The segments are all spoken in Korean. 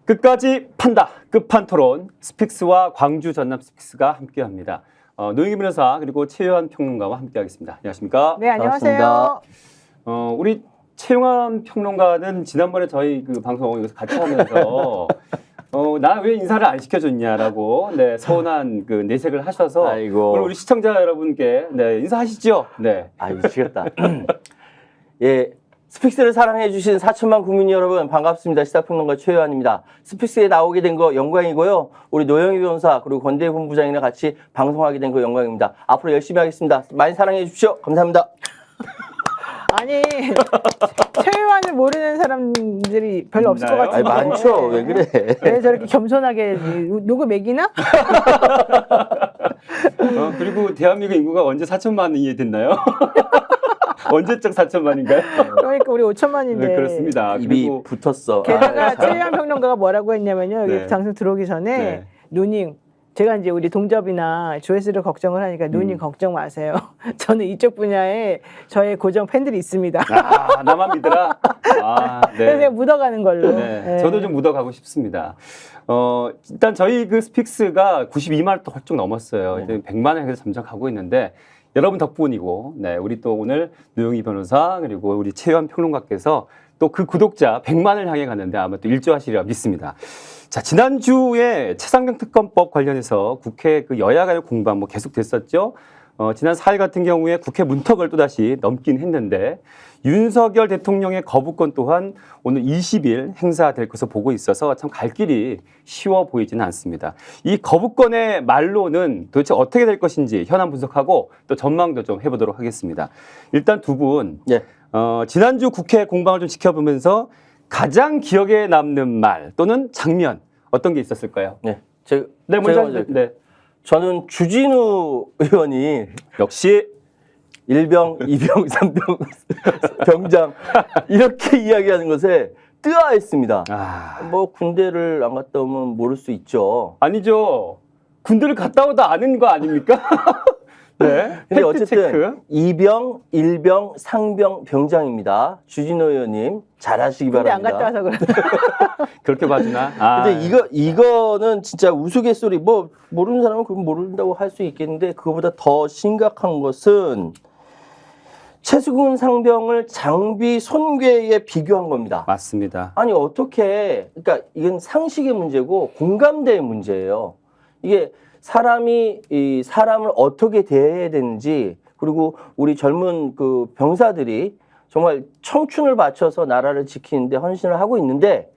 끝까지 판다. 끝판토론 스픽스와 광주 전남 스픽스가 함께합니다. 노영희 변호사 그리고 최요한 평론가와 함께하겠습니다. 안녕하십니까? 네, 안녕하세요. 반갑습니다. 우리 최용환 평론가는 지난번에 저희 그 방송 여기서 같이 하면서 나 왜 인사를 안 시켜줬냐라고 서운한 그 내색을 하셔서 아이고. 오늘 우리 시청자 여러분께 인사하시죠. 네. 아, 미치겠다. 예, 스픽스를 사랑해주신 4천만 국민 여러분 반갑습니다. 시사평론가 최요한입니다. 스픽스에 나오게 된 거 영광이고요. 우리 노영희 변호사 그리고 권대희 본부장이랑 같이 방송하게 된 거 영광입니다. 앞으로 열심히 하겠습니다. 많이 사랑해 주십시오. 감사합니다. 아니, 최요한을 모르는 사람들이 별로 없을 것 있나요? 같은데. 아니, 많죠. 왜 그래? 왜 저렇게 겸손하게 누구 먹이나? 그리고 대한민국 인구가 언제 4천만이 됐나요? 언제적 4천만인가요? 그러니까 우리 5천만인데. 네, 그렇습니다. 입이 그리고 붙었어. 게다가 아, 참. 최요한 평론가가 뭐라고 했냐면요. 여기 네. 방송 들어오기 전에 네. 누님. 제가 이제 우리 동접이나 조회수를 걱정을 하니까 누님 걱정 마세요. 저는 이쪽 분야에 저의 고정 팬들이 있습니다. 아, 나만 믿으라. 아, 그래서 제가 묻어가는 걸로. 네. 네. 저도 좀 묻어가고 싶습니다. 일단 저희 그 스픽스가 92만을 또 훌쩍 넘었어요. 이제 100만을 향해서 점점 가고 있는데 여러분 덕분이고, 우리 또 오늘 노영희 변호사 그리고 우리 최요한 평론가께서 또 그 구독자 100만을 향해 갔는데 아마 또 일조하시리라 믿습니다. 자, 지난주에 최상병 특검법 관련해서 국회 그 여야 간의 공방 계속 됐었죠. 지난 4일 같은 경우에 국회 문턱을 또다시 넘긴 했는데 윤석열 대통령의 거부권 또한 오늘 20일 행사될 것으로 보고 있어서 참 갈 길이 쉬워 보이지는 않습니다. 이 거부권의 말로는 도대체 어떻게 될 것인지 현안 분석하고 또 전망도 좀 해보도록 하겠습니다. 일단 두 분, 예. 지난주 국회 공방을 좀 지켜보면서 가장 기억에 남는 말 또는 장면 어떤 게 있었을까요? 네. 먼저. 네. 저는 주진우 의원이 역시 일병, 이병, 삼병, 병장 이렇게 이야기하는 것에 뜨아했습니다. 뭐 군대를 안 갔다 오면 모를 수 있죠. 아니죠. 군대를 갔다 오다 아는 거 아닙니까? 네. 근데 팩트 어쨌든 체크. 이병, 일병, 상병, 병장입니다. 주진우 의원님 잘하시기 근데 안 바랍니다. 갔다 와서 그래. 그렇게 봐주나? 근데 이거는 진짜 우스갯소리, 뭐 모르는 사람은 그건 모른다고 할 수 있겠는데 그거보다 더 심각한 것은 최수근 상병을 장비 손괴에 비교한 겁니다. 맞습니다. 아니 어떻게, 그러니까 이건 상식의 문제고 공감대의 문제예요. 이게 사람이 이 사람을 어떻게 대해야 되는지, 그리고 우리 젊은 그 병사들이 정말 청춘을 바쳐서 나라를 지키는데 헌신을 하고 있는데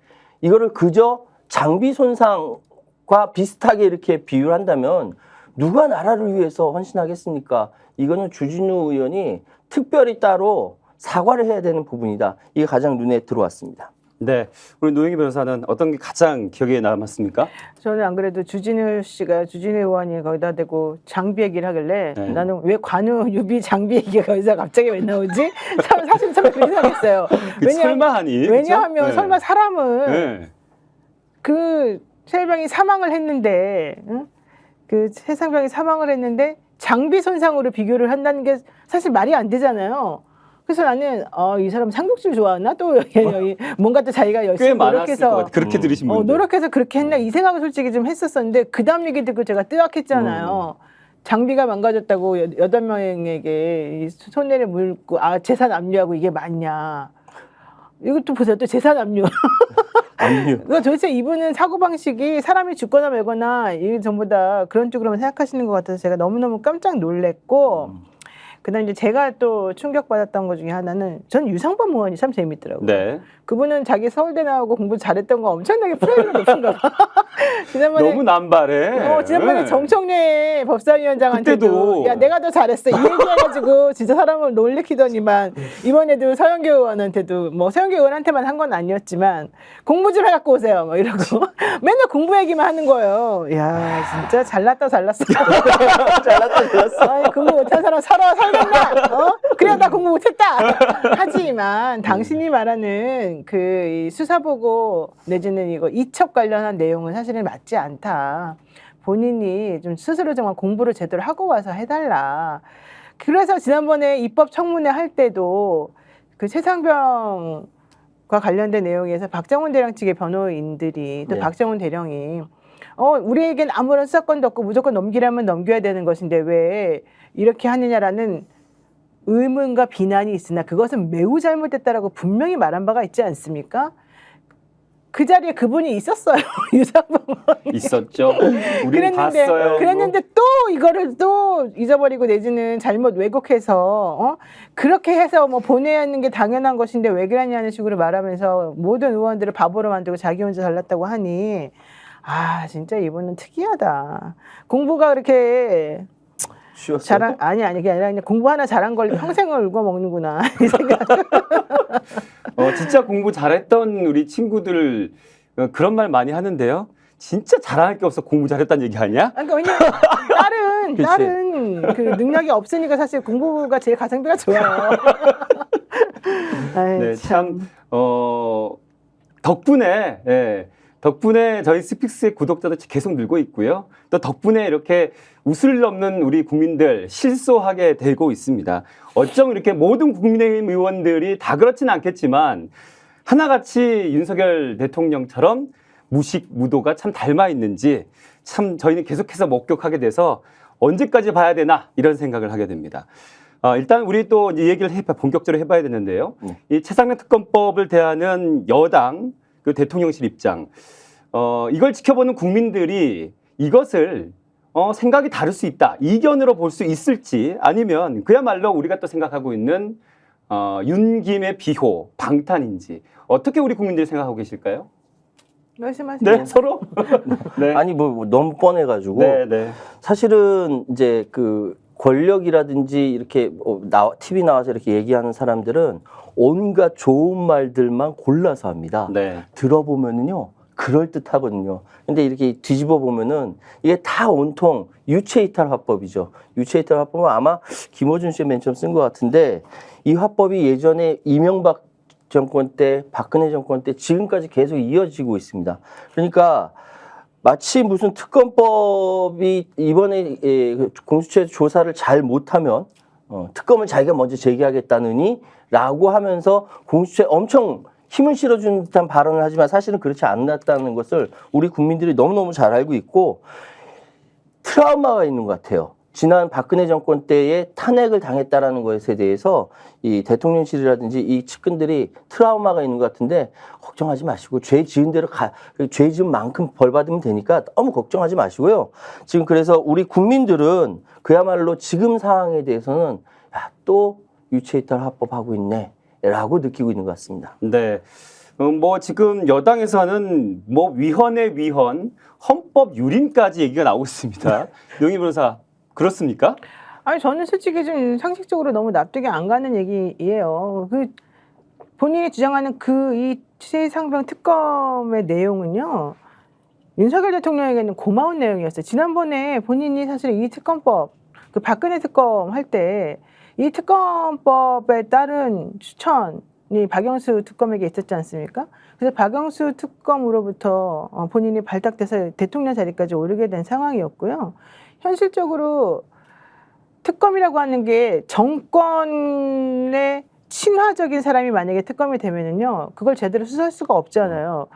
이거를 그저 장비 손상과 비슷하게 이렇게 비유를 한다면 누가 나라를 위해서 헌신하겠습니까? 이거는 주진우 의원이 특별히 따로 사과를 해야 되는 부분이다. 이게 가장 눈에 들어왔습니다. 네. 우리 노영희 변호사는 어떤 게 가장 기억에 남았습니까? 저는 안 그래도 주진우 의원이 거기다 대고 장비 얘기를 하길래 네. 나는 왜 관우 유비 장비 얘기가 거기서 갑자기 왜 나오지? 사실 참 그런 생각했어요. 설마하니? 왜냐하면 그쵸? 설마 사람은 네. 그 최상병이 사망을 했는데, 응? 그 최상병이 사망을 했는데 장비 손상으로 비교를 한다는 게 사실 말이 안 되잖아요. 그래서 나는 이 사람 삼국지를 좋아하나? 또 뭔가 또 자기가 꽤 열심히 많았을 것 노력해서 같아요. 그렇게 들으신 분들. 노력해서 그렇게 했나 이 생각을 솔직히 좀 했었었는데 그 다음 얘기 듣고 제가 뜨악했잖아요. 장비가 망가졌다고 8명에게 이 손해를 물고 재산 압류하고 이게 맞냐. 이것도 보세요. 또 재산 압류. 그러니까 도대체 이분은 사고방식이 사람이 죽거나 말거나 이게 전부 다 그런 쪽으로만 생각하시는 것 같아서 제가 너무너무 깜짝 놀랬고 그다음에 이제 제가 또 충격받았던 것 중에 하나는 전 유상범 의원이 참 재밌더라고요. 네. 그분은 자기 서울대 나오고 공부 잘했던 거 엄청나게 프라이드가 높은가 봐. 지난번에 너무 남발해. 지난번에 네. 정청래 법사위원장한테도 그때도. 야 내가 더 잘했어 이 얘기해가지고 진짜 사람을 놀래키더니만 이번에도 서영교 의원한테도 뭐 서영교 의원한테만 한 건 아니었지만 공부 좀 해갖고 오세요 뭐 이러고 맨날 공부 얘기만 하는 거예요. 야 진짜 잘났어. 잘났어. 아니, 공부 못한 사람 살겠나? 그래야 나 공부 못했다. 하지만 당신이 말하는 그 수사보고 내지는 이거 이첩 관련한 내용은 사실은 맞지 않다. 본인이 좀 스스로 정말 공부를 제대로 하고 와서 해달라. 그래서 지난번에 입법 청문회 할 때도 그 최상병 관련된 내용에서 박정훈 대령 측의 변호인들이 또 네. 박정훈 대령이 우리에겐 아무런 수사권도 없고 무조건 넘기라면 넘겨야 되는 것인데 왜 이렇게 하느냐라는 의문과 비난이 있으나 그것은 매우 잘못됐다라고 분명히 말한 바가 있지 않습니까? 그 자리에 그분이 있었어요. 유상범 있었죠. 우리는 봤어요. 그랬는데 또 이거를 또 잊어버리고 내지는 잘못 왜곡해서 그렇게 해서 뭐 보내야 하는 게 당연한 것인데 왜 그러냐는 식으로 말하면서 모든 의원들을 바보로 만들고 자기 혼자 잘났다고 하니 진짜 이분은 특이하다. 공부가 그렇게 쉬웠어요. 아니 그게 아니라 그냥 공부 하나 잘한 걸 평생을 울고 먹는구나 이 생각. 진짜 공부 잘했던 우리 친구들 그런 말 많이 하는데요. 진짜 자랑할 게 없어 공부 잘했다는 얘기 아니야? 그러니까 왜냐면 다른 그 능력이 없으니까 사실 공부가 제일 가성비가 좋아요. 네, 참 덕분에 저희 스픽스의 구독자도 계속 늘고 있고요. 또 덕분에 이렇게 웃을 넘는 우리 국민들 실소하게 되고 있습니다. 어쩜 이렇게 모든 국민의힘 의원들이 다 그렇지는 않겠지만 하나같이 윤석열 대통령처럼 무식무도가 참 닮아 있는지 참 저희는 계속해서 목격하게 돼서 언제까지 봐야 되나 이런 생각을 하게 됩니다. 일단 우리 또 이 얘기를 본격적으로 해봐야 되는데요. 이 최상병 특검법을 대하는 여당 그 대통령실 입장, 이걸 지켜보는 국민들이 이것을 생각이 다를 수 있다, 이견으로 볼 수 있을지 아니면 그야말로 우리가 또 생각하고 있는 윤김의 비호, 방탄인지 어떻게 우리 국민들이 생각하고 계실까요? 말씀하세요. 네, 서로. 네. 아니 뭐 너무 뻔해가지고 네. 사실은 이제 그 권력이라든지 이렇게 TV 나와서 이렇게 얘기하는 사람들은 온갖 좋은 말들만 골라서 합니다. 네. 들어보면은요 그럴듯하거든요. 근데 이렇게 뒤집어 보면은 이게 다 온통 유체이탈 화법이죠. 유체이탈 화법은 아마 김어준 씨가 맨 처음 쓴 것 같은데 이 화법이 예전에 이명박 정권 때, 박근혜 정권 때 지금까지 계속 이어지고 있습니다. 그러니까 마치 무슨 특검법이 이번에 공수처 조사를 잘 못하면 특검을 자기가 먼저 제기하겠다느니 라고 하면서 공수처에 엄청 힘을 실어주는 듯한 발언을 하지만 사실은 그렇지 않았다는 것을 우리 국민들이 너무너무 잘 알고 있고 트라우마가 있는 것 같아요. 지난 박근혜 정권 때에 탄핵을 당했다라는 것에 대해서 이 대통령실이라든지 이 측근들이 트라우마가 있는 것 같은데 걱정하지 마시고 죄 지은 대로 죄 지은 만큼 벌 받으면 되니까 너무 걱정하지 마시고요. 지금 그래서 우리 국민들은 그야말로 지금 상황에 대해서는 또 유체이탈 화법하고 있네 라고 느끼고 있는 것 같습니다. 네. 뭐 지금 여당에서는 뭐 위헌의 위헌, 헌법 유린까지 얘기가 나오고 있습니다. 노영희 변호사 그렇습니까? 아니 저는 솔직히 좀 상식적으로 너무 납득이 안 가는 얘기예요. 그 본인이 주장하는 이 최상병 특검의 내용은요. 윤석열 대통령에게는 고마운 내용이었어요. 지난번에 본인이 사실 이 특검법, 그 박근혜 특검 할 때 이 특검법에 따른 추천이 박영수 특검에게 있었지 않습니까? 그래서 박영수 특검으로부터 본인이 발탁돼서 대통령 자리까지 오르게 된 상황이었고요. 현실적으로 특검이라고 하는 게 정권의 친화적인 사람이 만약에 특검이 되면은요, 그걸 제대로 수사할 수가 없잖아요.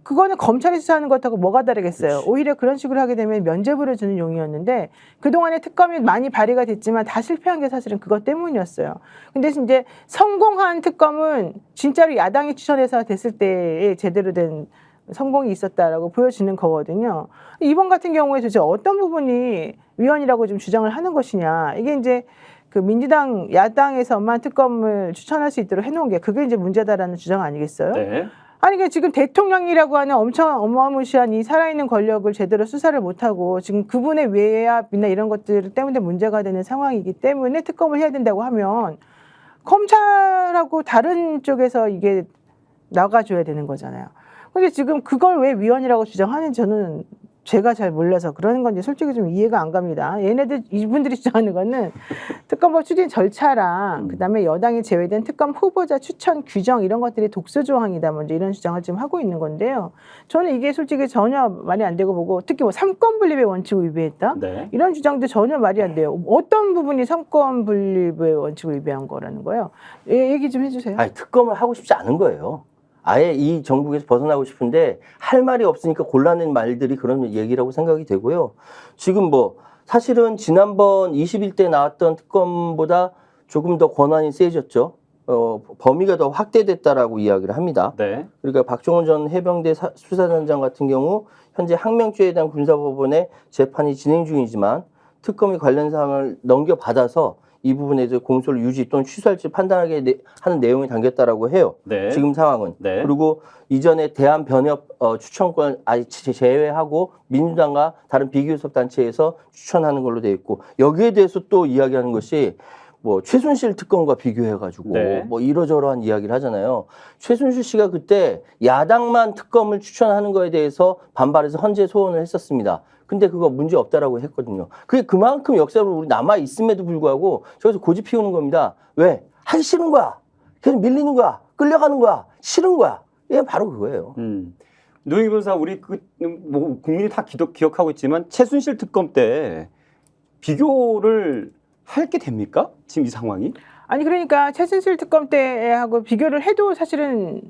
그거는 검찰이 수사하는 것하고 뭐가 다르겠어요. 그렇지. 오히려 그런 식으로 하게 되면 면죄부를 주는 용이었는데 그동안에 특검이 많이 발의가 됐지만 다 실패한 게 사실은 그것 때문이었어요. 근데 이제 성공한 특검은 진짜로 야당이 추천해서 됐을 때에 제대로 된 성공이 있었다라고 보여지는 거거든요. 이번 같은 경우에 도대체 어떤 부분이 위헌이라고 좀 주장을 하는 것이냐. 이게 이제 그 민주당 야당에서만 특검을 추천할 수 있도록 해놓은 게 그게 이제 문제다라는 주장 아니겠어요? 네. 아니 그러니까 지금 대통령이라고 하는 엄청 어마무시한 이 살아있는 권력을 제대로 수사를 못하고 지금 그분의 외압이나 이런 것들 때문에 문제가 되는 상황이기 때문에 특검을 해야 된다고 하면 검찰하고 다른 쪽에서 이게 나가줘야 되는 거잖아요. 근데 지금 그걸 왜 위헌이라고 주장하는지 저는 제가 잘 몰라서 그러는 건지 솔직히 좀 이해가 안 갑니다. 이분들이 주장하는 거는 특검법 추진 절차랑 그다음에 여당이 제외된 특검 후보자 추천 규정 이런 것들이 독소 조항이다 먼저 이런 주장을 지금 하고 있는 건데요. 저는 이게 솔직히 전혀 말이 안 되고 보고 특히 뭐 삼권 분립의 원칙을 위배했다 네. 이런 주장도 전혀 말이 안 돼요. 어떤 부분이 삼권 분립의 원칙을 위배한 거라는 거예요? 얘기 좀 해주세요. 아니 특검을 하고 싶지 않은 거예요. 아예 이 정국에서 벗어나고 싶은데 할 말이 없으니까 골라낸 말들이 그런 얘기라고 생각이 되고요. 지금 뭐 사실은 지난번 21대 나왔던 특검보다 조금 더 권한이 세졌죠. 범위가 더 확대됐다라고 이야기를 합니다. 네. 그러니까 박종원 전 해병대 수사단장 같은 경우 현재 항명죄에 대한 군사법원의 재판이 진행 중이지만 특검이 관련 사항을 넘겨받아서 이 부분에 대해서 공소를 유지 또는 취소할지 판단하게 하는 내용이 담겼다라고 해요. 네. 지금 상황은. 네. 그리고 이전에 대한변협 추천권 아예 제외하고 민주당과 다른 비교섭 단체에서 추천하는 걸로 돼 있고 여기에 대해서 또 이야기하는 것이 뭐 최순실 특검과 비교해가지고 네. 뭐 이러저러한 이야기를 하잖아요. 최순실 씨가 그때 야당만 특검을 추천하는 거에 대해서 반발해서 헌재 소원을 했었습니다. 근데 그거 문제 없다라고 했거든요. 그게 그만큼 역사로 우리 남아 있음에도 불구하고 저기서 고집 피우는 겁니다. 왜? 하기 싫은 거야. 계속 밀리는 거야. 끌려가는 거야. 싫은 거야. 이게 바로 그거예요. 노영희 변호사, 우리 뭐 국민이 다 기억하고 있지만 최순실 특검 때 비교를 할 게 됩니까? 지금 이 상황이? 아니 그러니까 최순실 특검 때하고 비교를 해도 사실은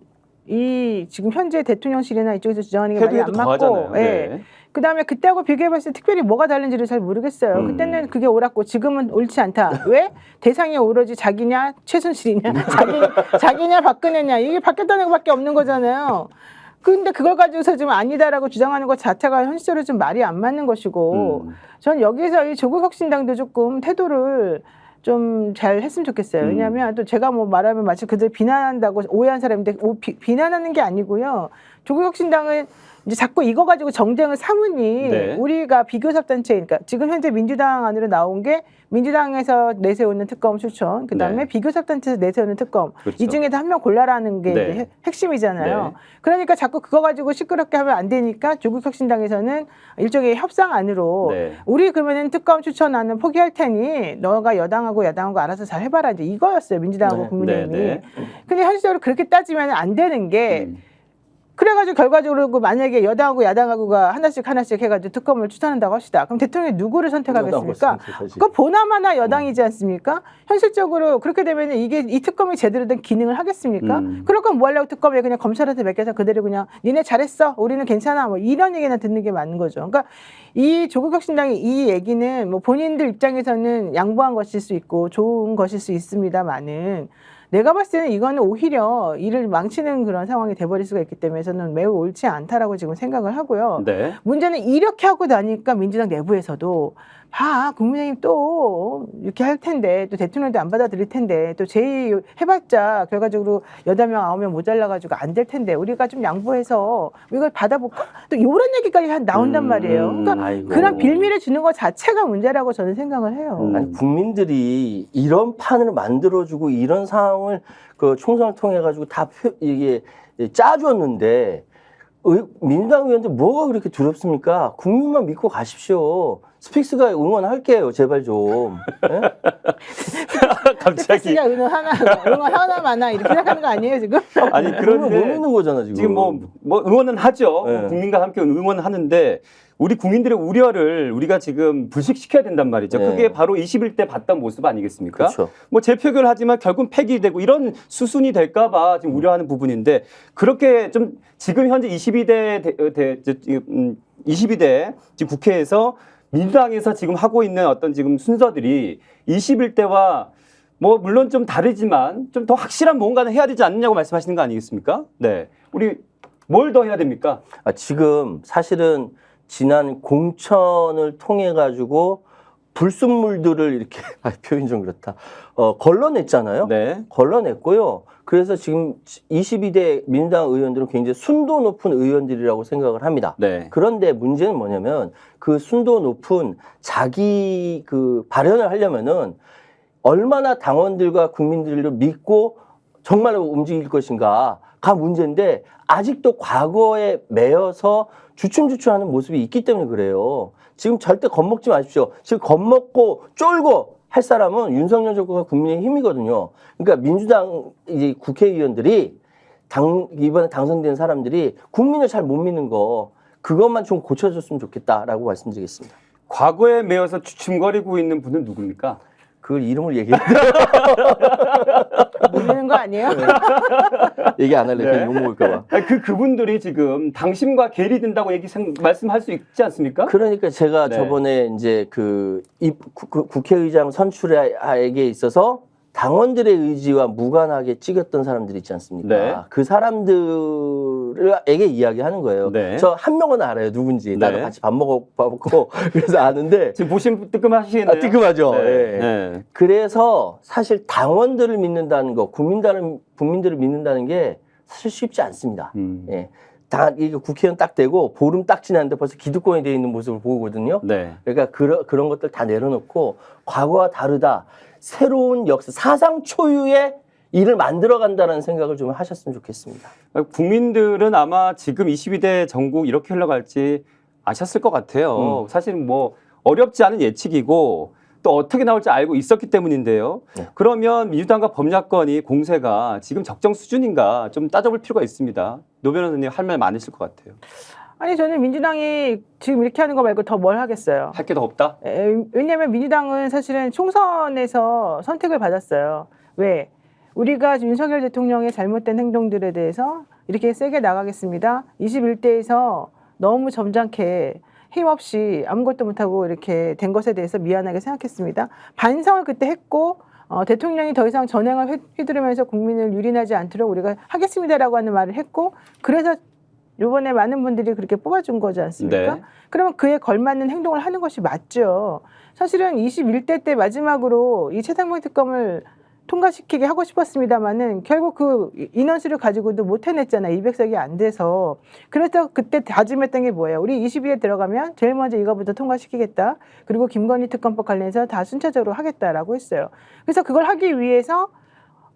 이 지금 현재 대통령실이나 이쪽에서 주장하는 게 많이 안 해도 맞고, 더하잖아요. 예. 네. 그다음에 그때하고 비교해봤을 때 특별히 뭐가 다른지를 잘 모르겠어요. 그때는 그게 옳았고 지금은 옳지 않다. 왜? 대상이 오로지 자기냐 최순실이냐 자기냐 박근혜냐 이게 바뀌었다는 것밖에 없는 거잖아요. 근데 그걸 가지고서 지금 아니다라고 주장하는 것 자체가 현실적으로 좀 말이 안 맞는 것이고 전 여기서 이 조국혁신당도 조금 태도를 좀 잘 했으면 좋겠어요. 왜냐하면 또 제가 뭐 말하면 마치 그들 비난한다고 오해한 사람인데 비난하는 게 아니고요. 조국혁신당은 이제 자꾸 이거 가지고 정쟁을 삼으니 네. 우리가 비교섭 단체, 그러니까 지금 현재 민주당 안으로 나온 게 민주당에서 내세우는 특검 추천, 그다음에 네. 비교섭 단체에서 내세우는 특검, 그렇죠. 이 중에서 한 명 골라라는 게 네. 이제 핵심이잖아요. 네. 그러니까 자꾸 그거 가지고 시끄럽게 하면 안 되니까 조국혁신당에서는 일종의 협상안으로 네. 우리 그러면은 특검 추천안은 포기할 테니 너가 여당하고 야당하고 알아서 잘 해봐라 이제 이거였어요. 민주당하고 네. 국민의힘이. 네. 근데 현실적으로 그렇게 따지면 안 되는 게 그래가지고 결과적으로 그 만약에 여당하고 야당하고가 하나씩 해가지고 특검을 추천한다고 합시다. 그럼 대통령이 누구를 선택하겠습니까? 그거 보나마나 여당이지 않습니까? 현실적으로 그렇게 되면 이게 이 특검이 제대로 된 기능을 하겠습니까? 그럴 거면 뭐 하려고 특검에 그냥 검찰한테 맡겨서 그대로 그냥 니네 잘했어. 우리는 괜찮아. 뭐 이런 얘기나 듣는 게 맞는 거죠. 그러니까 이 조국혁신당의 이 얘기는 뭐 본인들 입장에서는 양보한 것일 수 있고 좋은 것일 수 있습니다만은 내가 봤을 때는 이거는 오히려 일을 망치는 그런 상황이 돼버릴 수가 있기 때문에 저는 매우 옳지 않다라고 지금 생각을 하고요. 네. 문제는 이렇게 하고 나니까 민주당 내부에서도 국민의힘 또 이렇게 할 텐데 또 대통령도 안 받아들일 텐데 또 제의 해봤자 결과적으로 8명 9명 모자라가지고 안 될 텐데 우리가 좀 양보해서 이걸 받아볼까? 또 이런 얘기까지 나온단 말이에요. 그러니까 아이고. 그런 빌미를 주는 것 자체가 문제라고 저는 생각을 해요. 아니, 국민들이 이런 판을 만들어주고 이런 상황을 그 총선을 통해 가지고 다 이게 짜줬는데 민주당 의원들 뭐가 그렇게 두렵습니까? 국민만 믿고 가십시오. 스픽스가 응원할게요, 제발 좀. 네? 갑자기. 스픽스가 응원 하나마나 이렇게 생각하는 거 아니에요 지금? 아니 못 그런데 믿는 거잖아 지금. 지금 뭐 응원은 하죠. 네. 국민과 함께 응원은 하는데 우리 국민들의 우려를 우리가 지금 불식시켜야 된단 말이죠. 네. 그게 바로 21대 봤던 모습 아니겠습니까? 그렇죠. 뭐 재표결을 하지만 결국 폐기되고 이런 수순이 될까봐 지금 우려하는 부분인데 그렇게 좀 지금 현재 22대 지금 국회에서 민주당에서 지금 하고 있는 어떤 지금 순서들이 21대와 뭐 물론 좀 다르지만 좀 더 확실한 뭔가는 해야 되지 않느냐고 말씀하시는 거 아니겠습니까? 네, 우리 뭘 더 해야 됩니까? 지금 사실은 지난 공천을 통해 가지고 불순물들을 이렇게 표현 좀 그렇다. 걸러냈잖아요. 네. 걸러냈고요. 그래서 지금 22대 민주당 의원들은 굉장히 순도 높은 의원들이라고 생각을 합니다. 네. 그런데 문제는 뭐냐면 그 순도 높은 자기 그 발언을 하려면은 얼마나 당원들과 국민들을 믿고 정말로 움직일 것인가가 문제인데 아직도 과거에 매여서 주춤주춤하는 모습이 있기 때문에 그래요. 지금 절대 겁먹지 마십시오. 지금 겁먹고 쫄고 할 사람은 윤석열 정부가 국민의힘이거든요. 그러니까 민주당 이제 국회의원들이 이번에 당선된 사람들이 국민을 잘 못 믿는 거 그것만 좀 고쳐줬으면 좋겠다라고 말씀드리겠습니다. 과거에 매여서 주춤거리고 있는 분은 누굽니까? 그걸 이름을 얘기해. 모르는 거 아니에요? 얘기 안 할래. 네. 괜히 욕먹을까봐. 아니, 그분들이 지금 당신과 괴리된다고 말씀할 수 있지 않습니까? 그러니까 제가 네. 저번에 이제 국회의장 선출에게 있어서 당원들의 의지와 무관하게 찍었던 사람들 있지 않습니까? 네. 그 사람들에게 이야기하는 거예요. 네. 저 한 명은 알아요. 누군지. 나도 네. 같이 밥 먹고 그래서 아는데 지금 보시면 뜨끔하시겠네요. 뜨끔하죠. 네. 예. 네. 그래서 사실 당원들을 믿는다는 거, 국민들을 믿는다는 게 사실 쉽지 않습니다. 예. 이게 국회의원 딱 되고 보름 딱 지났는데 벌써 기득권이 되어 있는 모습을 보거든요. 네. 그러니까 그런 것들 다 내려놓고 과거와 다르다. 새로운 역사, 사상 초유의 일을 만들어간다는 생각을 좀 하셨으면 좋겠습니다. 국민들은 아마 지금 22대 전국 이렇게 흘러갈지 아셨을 것 같아요. 사실 뭐 어렵지 않은 예측이고 또 어떻게 나올지 알고 있었기 때문인데요. 네. 그러면 민주당과 범야권이 공세가 지금 적정 수준인가 좀 따져볼 필요가 있습니다. 노 변호사님 할 말 많으실 것 같아요. 아니 저는 민주당이 지금 이렇게 하는 거 말고 더 뭘 하겠어요. 할 게 더 없다? 왜냐하면 민주당은 사실은 총선에서 선택을 받았어요. 왜? 우리가 윤석열 대통령의 잘못된 행동들에 대해서 이렇게 세게 나가겠습니다. 21대에서 너무 점잖게 힘없이 아무것도 못하고 이렇게 된 것에 대해서 미안하게 생각했습니다. 반성을 그때 했고 대통령이 더 이상 전횡을 휘두르면서 국민을 유린하지 않도록 우리가 하겠습니다라고 하는 말을 했고 그래서 이번에 많은 분들이 그렇게 뽑아준 거지 않습니까? 네. 그러면 그에 걸맞는 행동을 하는 것이 맞죠. 사실은 21대 때 마지막으로 이 최상병 특검을 통과시키게 하고 싶었습니다만은 결국 그 인원수를 가지고도 못 해냈잖아요. 200석이 안 돼서. 그래서 그때 다짐했던 게 뭐예요? 우리 22에 들어가면 제일 먼저 이거부터 통과시키겠다. 그리고 김건희 특검법 관련해서 다 순차적으로 하겠다라고 했어요. 그래서 그걸 하기 위해서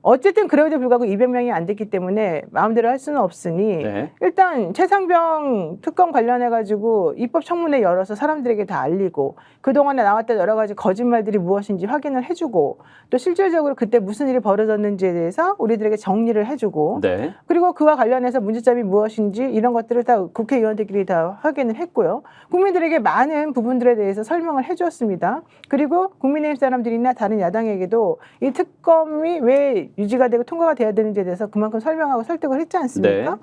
어쨌든 그래도 불구하고 200명이 안 됐기 때문에 마음대로 할 수는 없으니 네. 일단 최상병 특검 관련해가지고 입법 청문회 열어서 사람들에게 다 알리고 그동안에 나왔던 여러 가지 거짓말들이 무엇인지 확인을 해주고 또 실질적으로 그때 무슨 일이 벌어졌는지에 대해서 우리들에게 정리를 해주고 네. 그리고 그와 관련해서 문제점이 무엇인지 이런 것들을 다 국회의원들끼리 다 확인을 했고요. 국민들에게 많은 부분들에 대해서 설명을 해주었습니다. 그리고 국민의힘 사람들이나 다른 야당에게도 이 특검이 왜 유지가 되고 통과가 돼야 되는지에 대해서 그만큼 설명하고 설득을 했지 않습니까? 네.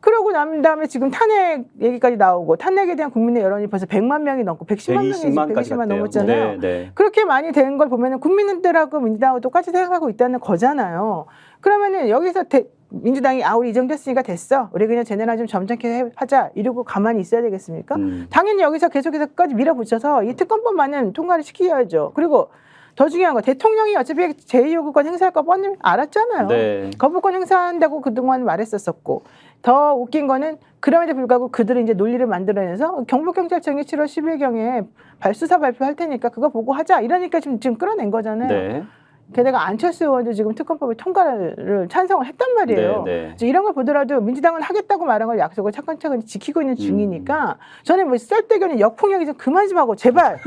그러고 난 다음에 지금 탄핵 얘기까지 나오고 탄핵에 대한 국민의 여론이 벌써 100만 명이 넘고 110만 120만까지 넘었잖아요. 네, 네. 그렇게 많이 된 걸 보면은 국민들하고 민주당하고 똑같이 생각하고 있다는 거잖아요. 그러면은 여기서 민주당이 우리 이 정도 했으니까 됐어. 우리 그냥 쟤네랑 좀 점잖게 하자. 이러고 가만히 있어야 되겠습니까? 당연히 여기서 계속해서 끝까지 밀어붙여서 이 특검법만은 통과를 시켜야죠. 그리고 더 중요한 거 대통령이 어차피 제2요구권 행사할 거 뻔히 알았잖아요. 네. 거부권 행사한다고 그동안 말했었고 더 웃긴 거는 그럼에도 불구하고 그들은 이제 논리를 만들어내서 경북경찰청이 7월 10일경에 수사 발표할 테니까 그거 보고 하자 이러니까 지금 끌어낸 거잖아요. 네. 게다가 안철수 의원도 지금 특검법의 통과를 찬성을 했단 말이에요. 네, 네. 이런 걸 보더라도 민주당은 하겠다고 말한 걸 약속을 차근차근 지키고 있는 중이니까 저는 뭐 쌀때기는 역풍 얘기 좀 그만 좀 하고 제발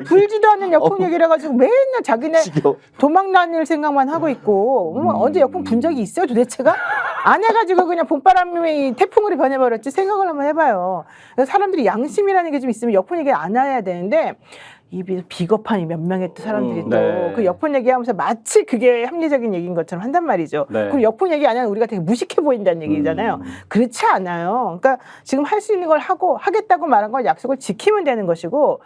불지도 않는 역풍 얘기를 해가지고 맨날 자기네 도망 다닐 생각만 하고 있고 언제 역풍 분 적이 있어요 도대체가? 안 해가지고 그냥 봄바람이 태풍으로 변해버렸지 생각을 한번 해봐요. 그래서 사람들이 양심이라는 게 좀 있으면 역풍 얘기 안 해야 되는데 이 비겁한 몇 명의 또 사람들이 또 네. 그 역풍 얘기하면서 마치 그게 합리적인 얘기인 것처럼 한단 말이죠. 네. 그럼 역풍 얘기 안 하면 우리가 되게 무식해 보인다는 얘기잖아요. 그렇지 않아요. 그러니까 지금 할 수 있는 걸 하고 하겠다고 말한 걸 약속을 지키면 되는 것이고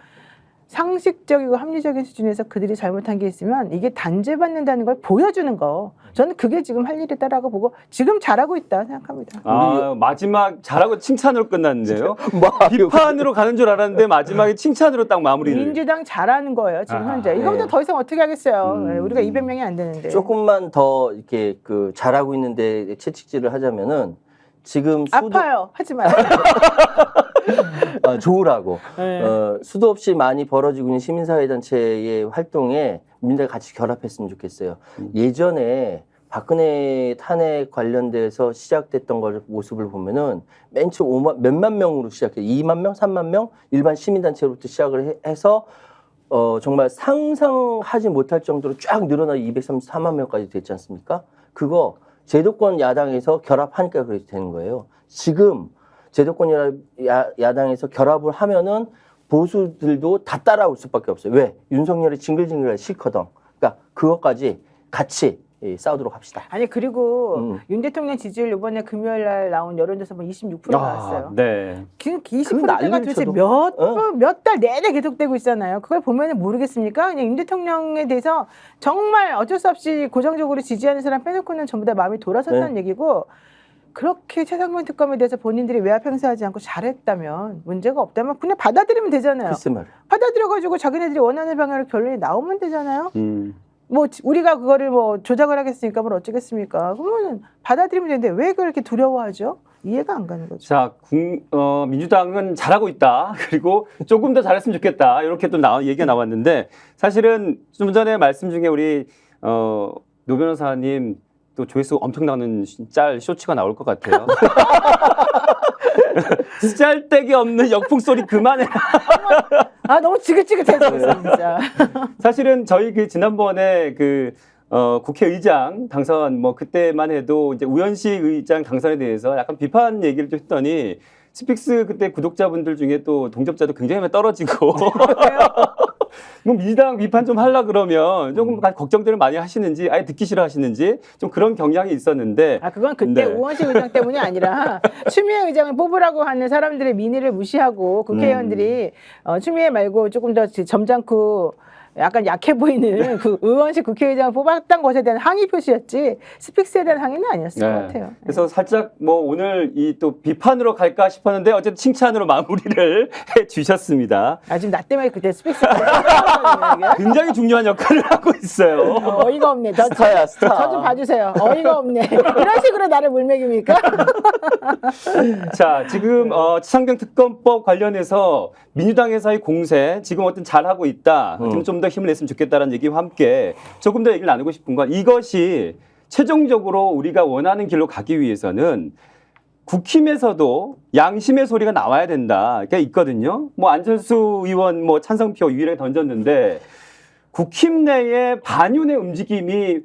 상식적이고 합리적인 수준에서 그들이 잘못한 게 있으면 이게 단죄받는다는 걸 보여주는 거. 저는 그게 지금 할 일이다라고 보고 지금 잘하고 있다 생각합니다. 마지막 잘하고 칭찬으로 끝났는데요. 비판으로 가는 줄 알았는데 마지막에 칭찬으로 딱 마무리를. 민주당 잘하는 거예요 지금 현재. 이거보다 더 이상 어떻게 하겠어요. 우리가 200명이 안 되는데. 조금만 더 이렇게 잘하고 있는데 채찍질을 하자면은 지금 아파요. 하지 마요. 좋으라고. 네. 수도 없이 많이 벌어지고 있는 시민사회단체의 활동에 민주당이 같이 결합했으면 좋겠어요. 예전에 박근혜 탄핵 관련돼서 시작됐던 모습을 보면은 맨 처음 몇만 명으로 시작해 2만 명, 3만 명 일반 시민단체로부터 시작을 해서 정말 상상하지 못할 정도로 쫙 늘어나 234만 명까지 됐지 않습니까? 그거 제도권 야당에서 결합하니까 그렇게 되는 거예요. 지금 제도권 야당에서 결합을 하면은 보수들도 다 따라올 수밖에 없어요. 왜? 윤석열이 징글징글하기 싫거든. 그러니까 그것까지 같이 싸우도록 합시다. 아니 그리고 윤 대통령 지지율 이번에 금요일 날 나온 여론조사 보면 26% 나왔어요. 네. 그 20%가 난리를 도대체 쳐도. 몇 달 내내 계속되고 있잖아요. 그걸 보면 모르겠습니까? 그냥 윤 대통령에 대해서 정말 어쩔 수 없이 고정적으로 지지하는 사람 빼놓고는 전부 다 마음이 돌아섰다는 얘기고 그렇게 최상병 특검에 대해서 본인들이 외압 행사하지 않고 잘했다면 문제가 없다면 그냥 받아들이면 되잖아요. 글쎄 말이야. 받아들여가지고 자기네들이 원하는 방향으로 결론이 나오면 되잖아요. 음. 뭐 우리가 그거를 뭐 조작을 하겠습니까? 뭘 어쩌겠습니까? 그러면 받아들이면 되는데 왜 그렇게 두려워하죠? 이해가 안 가는 거죠. 자, 민주당은 잘하고 있다. 그리고 조금 더 잘했으면 좋겠다. 이렇게 또 얘기가 나왔는데 사실은 좀 전에 말씀 중에 우리 노 변호사님 또 조회수 엄청 나는 짤 쇼츠가 나올 것 같아요. 짤데기 없는 역풍 소리 그만해. 아 너무 지긋지긋해졌어 진짜. 사실은 저희 그 지난번에 국회의장 당선 뭐 그때만 해도 이제 우현식 의장 당선에 대해서 약간 비판 얘기를 좀 했더니 스픽스 그때 구독자분들 중에 또 동접자도 굉장히 많이 떨어지고 뭐 민주당 비판 좀 하려 그러면 조금 걱정들을 많이 하시는지 아예 듣기 싫어 하시는지 좀 그런 경향이 있었는데 아 그건 그때 네. 우원식 의장 때문이 아니라 추미애 의장을 뽑으라고 하는 사람들의 민의를 무시하고 국회의원들이 추미애 말고 조금 더 점잖고 약간 약해 보이는 그 의원식 국회의장을 뽑았던 것에 대한 항의 표시였지 스픽스에 대한 항의는 아니었을 것 같아요. 그래서 살짝 뭐 오늘 이 또 비판으로 갈까 싶었는데 어쨌든 칭찬으로 마무리를 해 주셨습니다. 아 지금 나 때문에 그때 스픽스 굉장히 중요한 역할을 하고 있어요. 어이가 없네. 스타야, 스타. 저 좀 봐주세요. 어이가 없네. 이런 식으로 나를 물먹입니까? 자, 지금 최상병 특검법 관련해서 민주당에서의 공세 지금 어떤 잘하고 있다. 좀 더 힘을 냈으면 좋겠다는 얘기와 함께 조금 더 얘기를 나누고 싶은 건 이것이 최종적으로 우리가 원하는 길로 가기 위해서는 국힘에서도 양심의 소리가 나와야 된다. 그게 있거든요. 뭐 안철수 의원 뭐 찬성표 유일하게 던졌는데 국힘 내에 반윤의 움직임이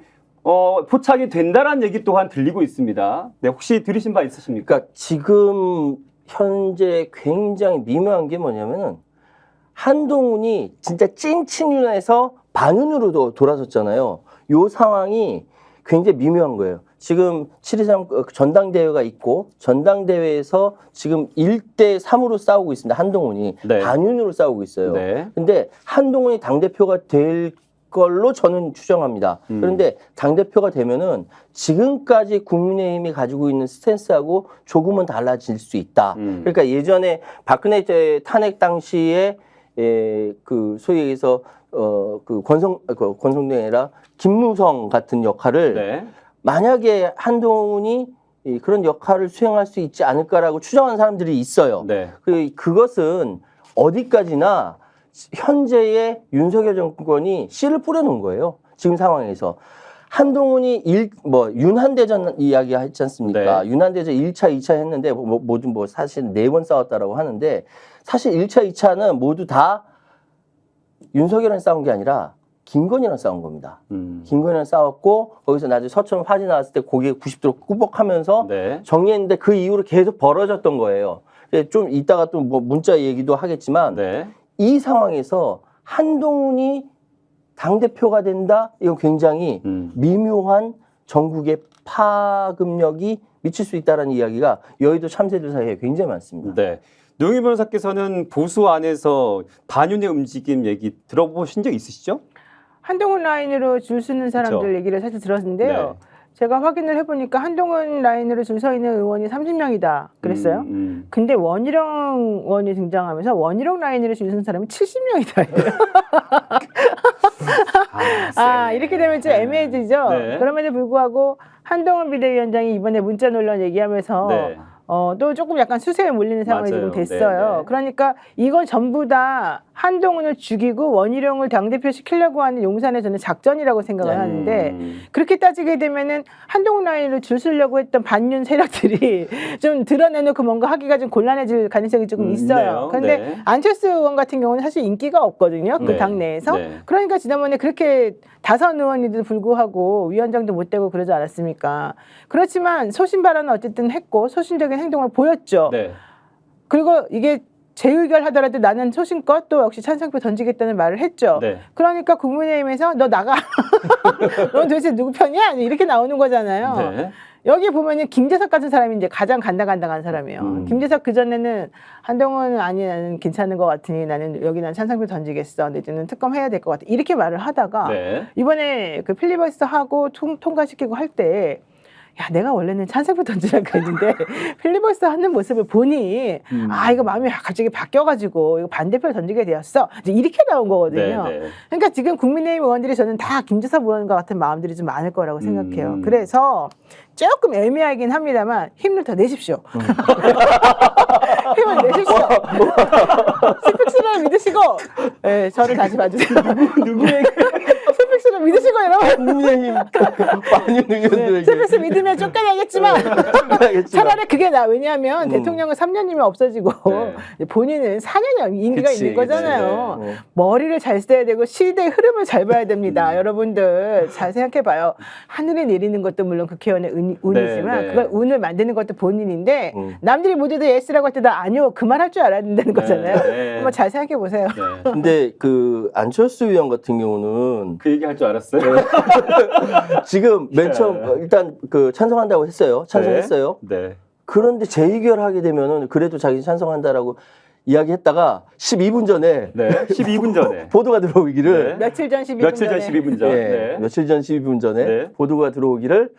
포착이 된다라는 얘기 또한 들리고 있습니다. 네, 혹시 들으신 바 있으십니까? 그러니까 지금 현재 굉장히 미묘한 게 뭐냐면은 한동훈이 진짜 찐친윤에서 반윤으로 돌아섰잖아요. 요 상황이 굉장히 미묘한 거예요. 지금 7.23 전당대회가 있고 전당대회에서 지금 1대3으로 싸우고 있습니다. 한동훈이 네. 반윤으로 싸우고 있어요. 네. 근데 한동훈이 당대표가 될 걸로 저는 추정합니다. 그런데 당대표가 되면은 지금까지 국민의힘이 가지고 있는 스탠스하고 조금은 달라질 수 있다. 그러니까 예전에 박근혜 탄핵 당시에 그 소위 얘기해서 권성동이 아니라 김무성 같은 역할을 네. 만약에 한동훈이 그런 역할을 수행할 수 있지 않을까라고 추정하는 사람들이 있어요. 네. 그것은 어디까지나 현재의 윤석열 정권이 씨를 뿌려놓은 거예요. 지금 상황에서. 한동훈이 윤한대전 이야기 했지 않습니까? 네. 윤한대전 1차, 2차 했는데 모두 사실 4번 싸웠다라고 하는데 사실 1차, 2차는 모두 다 윤석열이랑 싸운 게 아니라 김건희랑 싸운 겁니다. 김건희랑 싸웠고 거기서 나중에 서천 화재 나왔을 때 고개 90도로 꾸벅하면서 네. 정리했는데 그 이후로 계속 벌어졌던 거예요. 좀 이따가 또 뭐 문자 얘기도 하겠지만 네. 이 상황에서 한동훈이 당대표가 된다? 이건 굉장히 미묘한 전국의 파급력이 미칠 수 있다는 이야기가 여의도 참새들 사이에 굉장히 많습니다. 네. 노영희 변호사께서는 보수 안에서 반윤의 움직임 얘기 들어보신 적 있으시죠? 한동훈 라인으로 줄 서는 사람들 그렇죠. 얘기를 사실 들었는데요. 네. 제가 확인을 해보니까 한동훈 라인으로 줄 서 있는 의원이 30명이다 그랬어요. 근데 원희룡 의원이 등장하면서 원희룡 라인으로 줄 서는 사람이 70명이다. 이렇게 되면 좀 애매해지죠. 네. 그럼에도 불구하고 한동훈 비대위원장이 이번에 문자 논란 얘기하면서 네. 또 조금 약간 수세에 몰리는 상황이 맞아요. 지금 됐어요. 네. 그러니까 이건 전부 다 한동훈을 죽이고 원희룡을 당대표 시키려고 하는 용산의 저는 작전이라고 생각을 하는데 그렇게 따지게 되면은 한동훈 라인으로 줄 서려고 했던 반윤 세력들이 좀 드러내놓고 뭔가 하기가 좀 곤란해질 가능성이 조금 있어요. 그런데 네. 안철수 의원 같은 경우는 사실 인기가 없거든요. 그 네. 당내에서. 네. 그러니까 지난번에 그렇게 다선 의원인데도 불구하고 위원장도 못 되고 그러지 않았습니까? 그렇지만 소신 발언은 어쨌든 했고 소신적인 행동을 보였죠. 네. 그리고 이게 재의결하더라도 나는 소신껏 또 역시 찬성표 던지겠다는 말을 했죠. 네. 그러니까 국민의힘에서 너 나가. 넌 도대체 누구 편이야? 이렇게 나오는 거잖아요. 네. 여기 보면은 김재석 같은 사람이 이제 가장 간당간당한 사람이에요. 김재석 그전에는 한동훈은 아니 나는 괜찮은 것 같으니 나는 여기 난 찬성표 던지겠어. 내지는 특검해야 될 것 같아. 이렇게 말을 하다가 네. 이번에 그 필리버스터 하고 통과시키고 할 때 야, 내가 원래는 찬성표 던지려고 했는데 필리버스터 하는 모습을 보니 아, 이거 마음이 갑자기 바뀌어가지고 이거 반대표를 던지게 되었어. 이제 이렇게 나온 거거든요. 네, 네. 그러니까 지금 국민의힘 의원들이 저는 다 김재섭 의원과 같은 마음들이 좀 많을 거라고 생각해요. 그래서 조금 애매하긴 합니다만 힘을 더 내십시오. 힘을 내십시오. 스픽스를 믿으시고 네, 저를 다시 봐주세요. 누구에게? 스픽스를 믿으시고 여러분. 국민의힘 많은 의원들에게 스픽스 믿으면 쫓겨나겠지만 차라리 그게 나. 왜냐하면 대통령은 3년이면 없어지고 네. 본인은 4년이 임기가 그치, 있는 거잖아요. 그치. 네. 머리를 잘 써야 되고 시대의 흐름을 잘 봐야 됩니다. 여러분들 잘 생각해봐요. 하늘에 내리는 것도 물론 국회의원의 운이지만 네, 네. 그걸 운을 만드는 것도 본인인데 남들이 모두 다 예스라고 할 때 나 아니요 그 말 할 줄 알아야 된다는 거잖아요. 네. 한번 잘 생각해보세요. 네. 근데 그 안철수 의원 같은 경우는 그 얘기 할 줄 알았어요. 지금 맨 처음 일단 그 찬성한다고 했어요. 찬성했어요. 네. 그런데 재의결하게 되면은 그래도 자기 찬성한다라고 이야기했다가 12분 전에 네. 12분 전에. 보도가 들어오기를 며칠 전 12분 며칠 전 전에 12분 전. 네, 네. 며칠 전 12분 전에 네. 보도가 들어오기를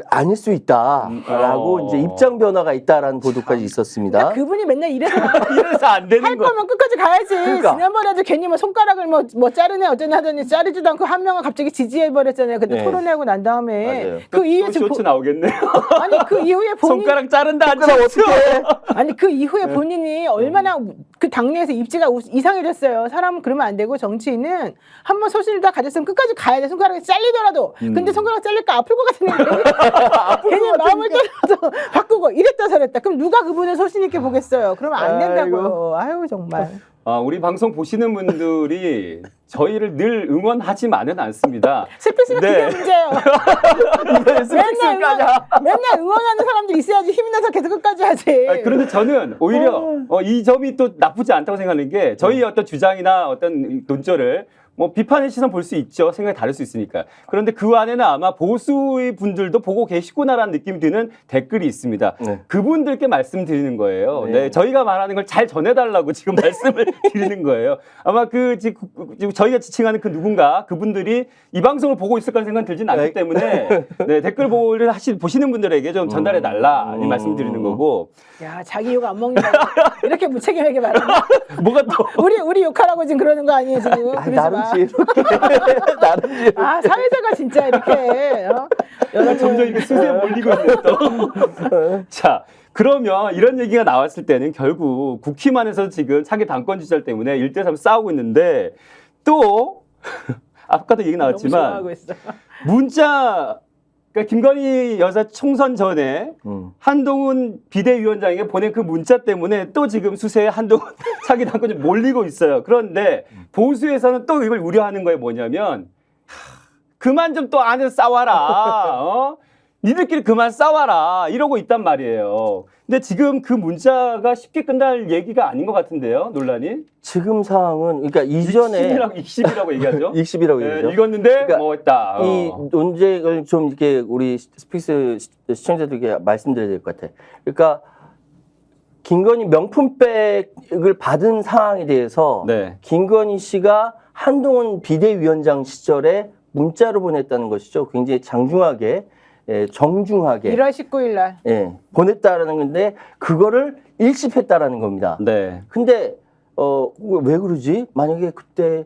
아닐 수 있다라고 이제 입장 변화가 있다라는 보도까지 있었습니다. 그러니까 그분이 맨날 이래서 이래서 안 되는 할 거. 거면 끝까지 가야지. 그러니까. 지난번에도 괜히 뭐 손가락을 뭐 자르네 어쩌네 하더니 자르지도 않고 한 명은 갑자기 지지해버렸잖아요. 그때 네. 토론회하고 난 다음에 맞아요. 그 이후에 또 지금 쇼츠 나오겠네요. 아니 그 이후에 본인 손가락 자른다. 안 손가락 자르죠? 어떻게 아니 그 이후에 본인이 얼마나 그 당내에서 입지가 이상해졌어요. 사람은 그러면 안 되고 정치인은 한번 소신을 다 가졌으면 끝까지 가야 돼. 손가락이 잘리더라도. 근데 손가락 잘릴까 아플 것 같은데 괜히 마음을 떠나서 바꾸고 이랬다 저랬다. 그럼 누가 그분을 소신 있게 보겠어요. 그러면 안 된다고요. 아유 정말. 우리 방송 보시는 분들이 저희를 늘 응원하지만은 않습니다. 스피스가 네. 그게 문제예요. 맨날 응원하는 사람들이 있어야지 힘이 나서 계속 끝까지 하지. 그런데 저는 오히려 이 점이 또 나쁘지 않다고 생각하는 게 저희의 어떤 주장이나 어떤 논조를 뭐 비판의 시선 볼 수 있죠. 생각이 다를 수 있으니까. 그런데 그 안에는 아마 보수의 분들도 보고 계시구나라는 느낌이 드는 댓글이 있습니다. 네. 그분들께 말씀드리는 거예요. 네. 네, 저희가 말하는 걸 잘 전해달라고 지금 말씀을 드리는 거예요. 아마 지금 저희가 지칭하는 그 누군가 그분들이 이 방송을 보고 있을 거라는 생각은 들진 않기 네. 때문에 네, 댓글 보시는 분들에게 좀 전달해달라 이 말씀드리는 거고. 야 자기 욕 안 먹는다. 이렇게 무책임하게 말한다. 뭐가 또 우리 욕하라고 지금 그러는 거 아니에요 지금? 그러지 나름 마. 지혜롭게 나름 지혜롭게 아 사회자가 진짜 이렇게 여러분 점점 이렇게 수세에 몰리고 있는 또. 자, 그러면 이런 얘기가 나왔을 때는 결국 국힘안에서 지금 차기 당권 주자 때문에 1대3 싸우고 있는데 또 아까도 얘기 너무 나왔지만 좋아하고 있어. 문자 그러니까 김건희 여사 총선 전에 한동훈 비대위원장에게 보낸 그 문자 때문에 또 지금 수세에 한동훈 차기 당권이 몰리고 있어요. 그런데 보수에서는 또 이걸 우려하는 거에 뭐냐면 그만 좀 또 안에서 싸워라. 니들끼리 그만 싸워라. 이러고 있단 말이에요. 근데 지금 그 문자가 쉽게 끝날 얘기가 아닌 것 같은데요. 논란이. 지금 상황은 그러니까 이전에 익십이라고 얘기하죠. 익십이라고 네, 얘기죠. 읽었는데 그러니까 뭐 했다. 이 논쟁을 좀 이렇게 우리 스픽스 시청자들에게 말씀드려야 될 것 같아. 그러니까 김건희 명품백을 받은 상황에 대해서 네. 김건희 씨가 한동훈 비대위원장 시절에 문자로 보냈다는 것이죠. 굉장히 장중하게, 정중하게 1월 19일 날. 보냈다라는 건데 그거를 일십했다라는 겁니다. 네. 근데 왜 그러지? 만약에 그때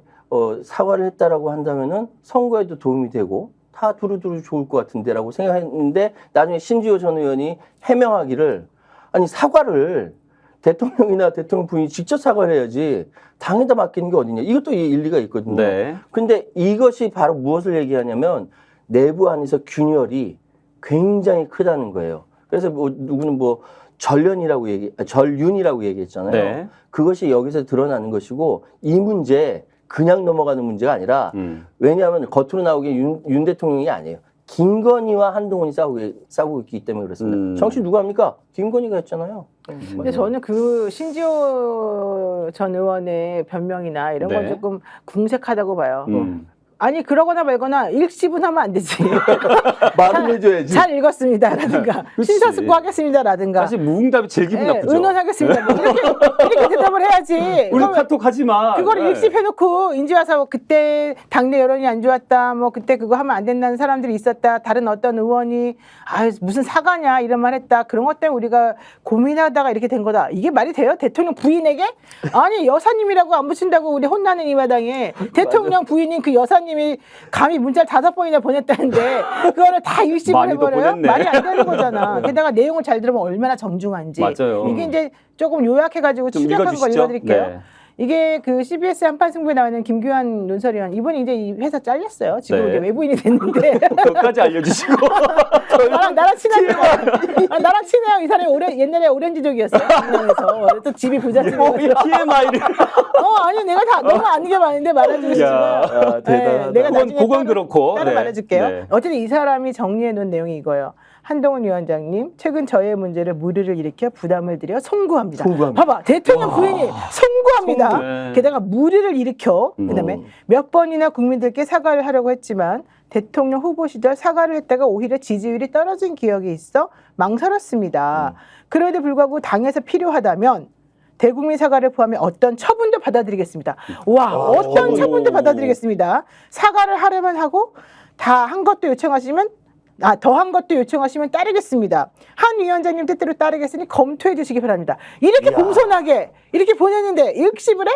사과를 했다라고 한다면은 선거에도 도움이 되고 다 두루두루 좋을 것 같은데라고 생각했는데 나중에 신지호 전 의원이 해명하기를 아니 사과를 대통령이나 대통령 부인이 직접 사과를 해야지 당에다 맡기는 게 어디냐. 이것도 일리가 있거든요. 네. 근데 이것이 바로 무엇을 얘기하냐면 내부 안에서 균열이 굉장히 크다는 거예요. 그래서 누구는 전륜이라고 얘기했잖아요. 네. 그것이 여기서 드러나는 것이고 이 문제 그냥 넘어가는 문제가 아니라 왜냐하면 겉으로 나오기엔 윤 대통령이 아니에요. 김건희와 한동훈이 싸우고 있기 때문에 그렇습니다. 정치 누가 합니까? 김건희가 했잖아요. 근데 저는 그 신지호 전 의원의 변명이나 이런 건 네. 조금 궁색하다고 봐요. 음. 아니 그러거나 말거나 일시분하면 안 되지. 말을 해줘야지. 잘 읽었습니다라든가 그치. 심사숙고하겠습니다라든가 사실 무응답이 제일 기분 나쁘죠. 의논하겠습니다. 뭐 이렇게 대답을 해야지. 우리 그럼 카톡 하지 마. 그걸 네. 일십해놓고 인지 와서 뭐 그때 당내 여론이 안 좋았다, 뭐 그때 그거 하면 안 된다는 사람들이 있었다, 다른 어떤 의원이 아 무슨 사과냐 이런 말 했다, 그런 것 때문에 우리가 고민하다가 이렇게 된 거다. 이게 말이 돼요? 대통령 부인에게? 아니 여사님이라고 안 붙인다고 우리 혼나는 이 마당에 대통령 부인인 그 여사님이 감히 문자를 5번이나 보냈다는데 그거를 다 일십을 많이도 해버려요? 보냈네. 말이 안 되는 거잖아. 게다가 내용을 잘 들으면 얼마나 정중한지. 맞아요. 이게 이제 조금 요약해가지고 좀 추격한 거 읽어주시죠. 읽어드릴게요. 네. 이게 그 CBS 한판 승부에 나오는 김규환 논설위원, 이분이 이제 이 회사 잘렸어요. 지금 네. 이제 외부인이 됐는데 그것까지 알려주시고. 나랑 친하니까 나랑 친해요. 이 사람이 옛날에 오렌지족이었어요. 그래서 또 집이 부잣집이어서 TMI를. 아니 내가 다 너무 아는 게 많은데 말해주고 싶지만 야, 대단하다. 내가 나중에 그건 그렇고. 따로 네. 말해줄게요. 네. 어쨌든 이 사람이 정리해 놓은 내용이 이거예요. 한동훈 위원장님, 최근 저의 문제를 무리를 일으켜 부담을 드려 송구합니다. 송구합니다. 봐봐, 대통령 부인이 송구합니다. 송구. 네. 게다가 무리를 일으켜, 그다음에 몇 번이나 국민들께 사과를 하려고 했지만 대통령 후보 시절 사과를 했다가 오히려 지지율이 떨어진 기억이 있어 망설였습니다. 그럼에도 불구하고 당에서 필요하다면 대국민 사과를 포함해 어떤 처분도 받아들이겠습니다. 와, 어떤 처분도 받아들이겠습니다. 사과를 하려면 하고 다 한 것도 요청하시면 더한 것도 요청하시면 따르겠습니다. 한 위원장님 뜻대로 따르겠으니 검토해 주시기 바랍니다. 이렇게 이야. 공손하게 이렇게 보냈는데 일십을 해?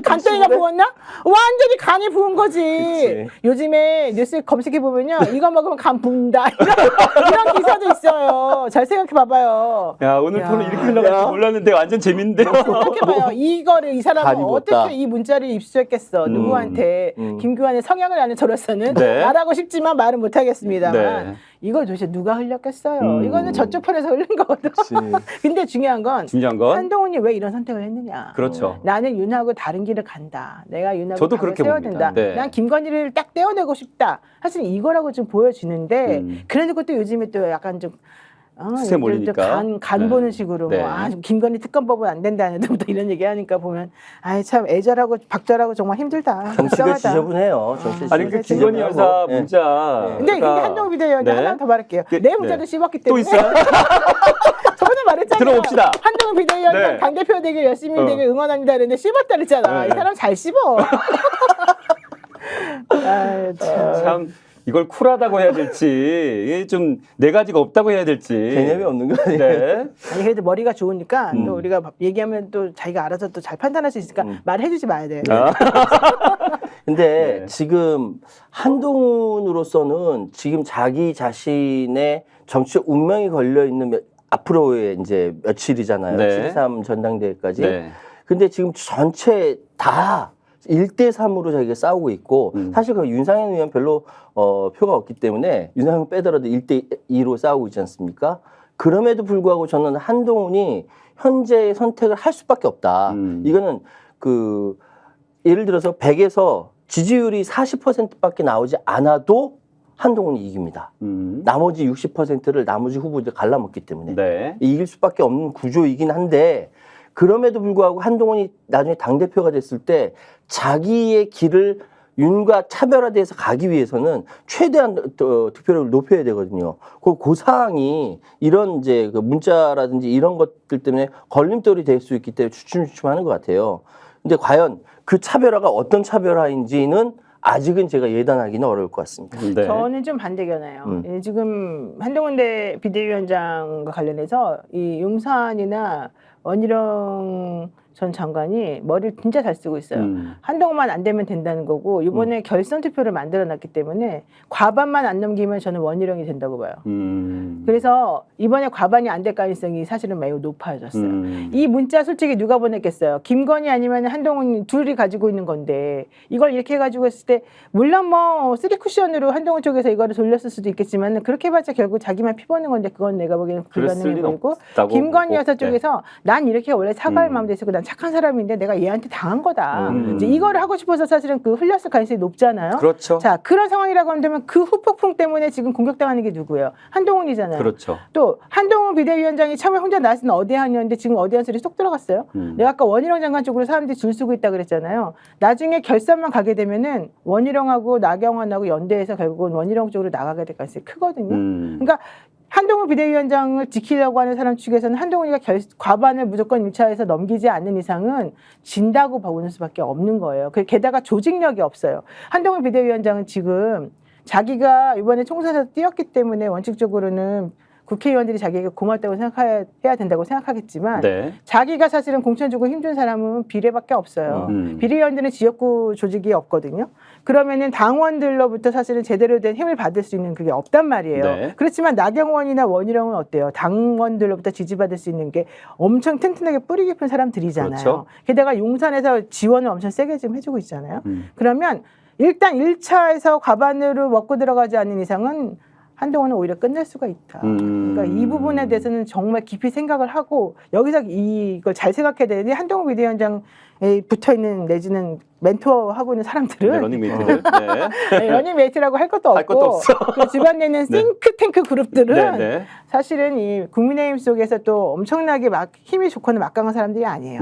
간단히나 부었나? 완전히 간이 부은 거지. 그치. 요즘에 뉴스 검색해 보면요, 이거 먹으면 간 부은다 이런 기사도 있어요. 잘 생각해 봐봐요. 야, 오늘 야. 토론 이렇게 흘러갈지 몰랐는데 완전 재밌는데요. 생각해봐요. 이거를 이 사람은 간이 부었다. 어떻게 이 문자를 입수했겠어? 누구한테? 김규환의 성향을 아는 저로서는 네. 말하고 싶지만 말은 못하겠습니다만 네. 이걸 도대체 누가 흘렸겠어요? 이거는 저쪽 편에서 흘린 거거든. 근데 중요한 건 중요한 건 한동훈이 왜 이런 선택을 했느냐? 그렇죠. 나는 윤하고 다른 길을 간다. 내가 윤하고 저도 각을 그렇게 세워야 봅니다. 된다. 네. 난 김건희를 딱 떼어내고 싶다. 사실 이거라고 좀 보여지는데 그래도 또 요즘에 또 약간 좀 수세 몰리니까. 간 네. 보는 식으로 네. 김건희 특검법은 안 된다는 또 이런 얘기하니까 보면 참 애절하고 박절하고 정말 힘들다. 정치가 불쌍하다. 지저분해요. 정치 아니 그 진짜 김건희 지저분하고. 여사 네. 문자. 근데 한동훈 비대위원장 네. 하나 더 말할게요. 그, 내 문자도 네. 씹었기 또 때문에 있어요? 저번에 말했잖아요. 들어봅시다. 한동훈 비대위원장 네. 당대표 되길 열심히 되길 응원합니다. 그랬는데 씹었다 그랬잖아. 네. 이 사람 잘 씹어. 참 이걸 쿨하다고 해야 될지 이게 좀 네 가지가 없다고 해야 될지 개념이 없는 거 아니에요? 네. 아니 그래도 머리가 좋으니까 또 우리가 얘기하면 또 자기가 알아서 또 잘 판단할 수 있으니까 말해주지 마야 돼. 근데 네. 지금 한동훈으로서는 지금 자기 자신의 정치적 운명이 걸려 있는 앞으로의 이제 며칠이잖아요. 네. 7.3 전당대회까지. 네. 근데 지금 전체 다 1대3으로 자기가 싸우고 있고 사실 그 윤상현 의원 별로 표가 없기 때문에 윤상현 빼더라도 1대2로 싸우고 있지 않습니까? 그럼에도 불구하고 저는 한동훈이 현재의 선택을 할 수밖에 없다. 이거는 그 예를 들어서 100에서 지지율이 40%밖에 나오지 않아도 한동훈이 이깁니다. 나머지 60%를 나머지 후보들 갈라먹기 때문에 네. 이길 수밖에 없는 구조이긴 한데 그럼에도 불구하고 한동훈이 나중에 당대표가 됐을 때 자기의 길을 윤과 차별화돼서 가기 위해서는 최대한 득표율을 높여야 되거든요. 그 사항이 이런 이제 그 문자라든지 이런 것들 때문에 걸림돌이 될 수 있기 때문에 주춤주춤하는 것 같아요. 근데 과연 그 차별화가 어떤 차별화인지는 아직은 제가 예단하기는 어려울 것 같습니다. 네. 저는 좀 반대견해요. 예, 지금 한동훈 비대위원장과 관련해서 이 용산이나 원희룡 전 장관이 머리를 진짜 잘 쓰고 있어요. 한동훈만 안 되면 된다는 거고 이번에 결선 투표를 만들어놨기 때문에 과반만 안 넘기면 저는 원희룡이 된다고 봐요. 그래서 이번에 과반이 안 될 가능성이 사실은 매우 높아졌어요. 이 문자 솔직히 누가 보냈겠어요? 김건희 아니면 한동훈 둘이 가지고 있는 건데 이걸 이렇게 해가지고 했을 때 물론 뭐 3쿠션으로 한동훈 쪽에서 이거를 돌렸을 수도 있겠지만 그렇게 해봤자 결국 자기만 피보는 건데 그건 내가 보기에는 불가능해 보이고 김건희 여사 쪽에서 난 이렇게 원래 사과할 마음도 있었고 난 착한 사람인데 내가 얘한테 당한 거다. 음. 이제 이거를 하고 싶어서 사실은 그 흘렸을 가능성이 높잖아요. 그렇죠. 자, 그런 상황이라고 한다면 그 후폭풍 때문에 지금 공격당하는 게 누구예요? 한동훈이잖아요. 그렇죠. 또 한동훈 비대위원장이 처음에 혼자 나왔을 때는 어대한이었는데 지금 어대한 소리 쏙 들어갔어요. 내가 아까 원희룡 장관 쪽으로 사람들이 줄 서고 있다 그랬잖아요. 나중에 결선만 가게 되면은 원희룡하고 나경원하고 연대해서 결국은 원희룡 쪽으로 나가게 될 가능성이 크거든요. 그러니까 한동훈 비대위원장을 지키려고 하는 사람 측에서는 한동훈이가 과반을 무조건 1차에서 넘기지 않는 이상은 진다고 보는 수밖에 없는 거예요. 게다가 조직력이 없어요. 한동훈 비대위원장은 지금 자기가 이번에 총선에서 뛰었기 때문에 원칙적으로는 국회의원들이 자기에게 고맙다고 생각해야 된다고 생각하겠지만 네. 자기가 사실은 공천 주고 힘준 사람은 비례밖에 없어요. 비례의원들은 지역구 조직이 없거든요. 그러면은 당원들로부터 사실은 제대로 된 힘을 받을 수 있는 그게 없단 말이에요. 네. 그렇지만 나경원이나 원희룡은 어때요? 당원들로부터 지지받을 수 있는 게 엄청 튼튼하게 뿌리 깊은 사람들이잖아요. 그렇죠. 게다가 용산에서 지원을 엄청 세게 지금 해주고 있잖아요. 그러면 일단 1차에서 과반으로 먹고 들어가지 않는 이상은 한동훈은 오히려 끝낼 수가 있다. 그러니까 이 부분에 대해서는 정말 깊이 생각을 하고 여기서 이걸 잘 생각해야 되는데 한동훈 비대위원장에 붙어있는 내지는 멘토하고 있는 사람들은 네, 러닝메이트들. 네. 네, 러닝메이트라고 할 것도 할 것도 없고 없어. 그 주변에 있는 네. 싱크탱크 그룹들은 네, 네. 사실은 이 국민의힘 속에서 또 엄청나게 막 힘이 좋거나 막강한 사람들이 아니에요.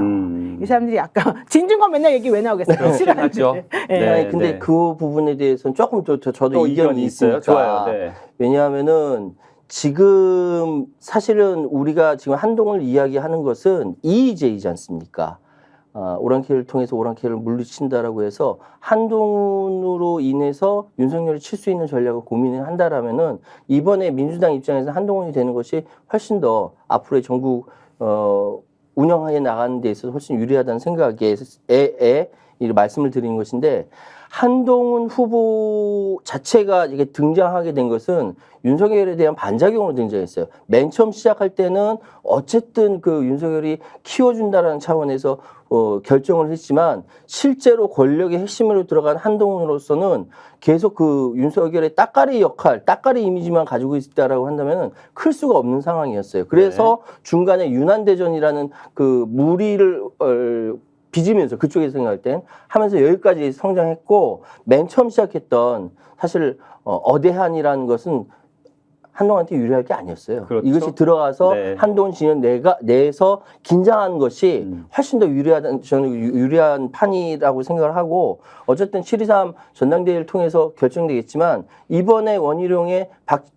이 사람들이 약간 진중권 맨날 얘기 왜 나오겠어요? 그렇긴 하죠. 네. 네. 아니, 근데 그 부분에 대해서는 조금 더 저도 또 의견이 있어요. 좋아요. 네. 왜냐하면은 지금 사실은 우리가 지금 한동훈을 이야기하는 것은 이의제이지 않습니까? 오랑캐를 통해서 오랑캐를 물리친다라고 해서 한동훈으로 인해서 윤석열이 칠 수 있는 전략을 고민을 한다라면은 이번에 민주당 입장에서 한동훈이 되는 것이 훨씬 더 앞으로의 전국 운영해 나가는 데 있어서 훨씬 유리하다는 생각에 이 말씀을 드리는 것인데 한동훈 후보 자체가 이게 등장하게 된 것은 윤석열에 대한 반작용으로 등장했어요. 맨 처음 시작할 때는 어쨌든 그 윤석열이 키워준다라는 차원에서 결정을 했지만 실제로 권력의 핵심으로 들어간 한동훈으로서는 계속 그 윤석열의 따까리 역할, 따까리 이미지만 가지고 있다라고 한다면 클 수가 없는 상황이었어요. 그래서 중간에 유난대전이라는 그 무리를 빚으면서 그쪽에서 생각할 땐 하면서 여기까지 성장했고 맨 처음 시작했던 사실 어대한이라는 것은 한동훈한테 유리할 게 아니었어요. 그렇죠. 이것이 들어가서 네. 한동훈 진영 내에서 긴장하는 것이 훨씬 더 유리한 판이라고 생각을 하고 어쨌든 7.23 전당대회를 통해서 결정되겠지만 이번에 원희룡의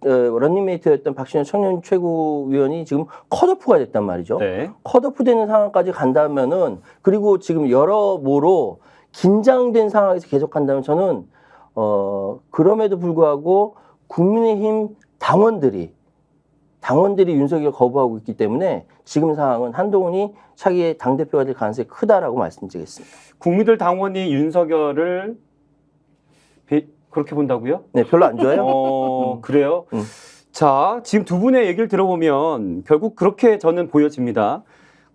런닝메이트였던 박신영 청년 최고위원이 지금 컷오프가 됐단 말이죠. 네. 컷오프 되는 상황까지 간다면은 그리고 지금 여러모로 긴장된 상황에서 계속 간다면 저는 그럼에도 불구하고 국민의힘 당원들이 윤석열을 거부하고 있기 때문에 지금 상황은 한동훈이 차기의 당대표가 될 가능성이 크다라고 말씀드리겠습니다. 국민들 당원이 윤석열을 그렇게 본다고요? 네, 별로 안 좋아요? 그래요? 자, 지금 두 분의 얘기를 들어보면 결국 그렇게 저는 보여집니다.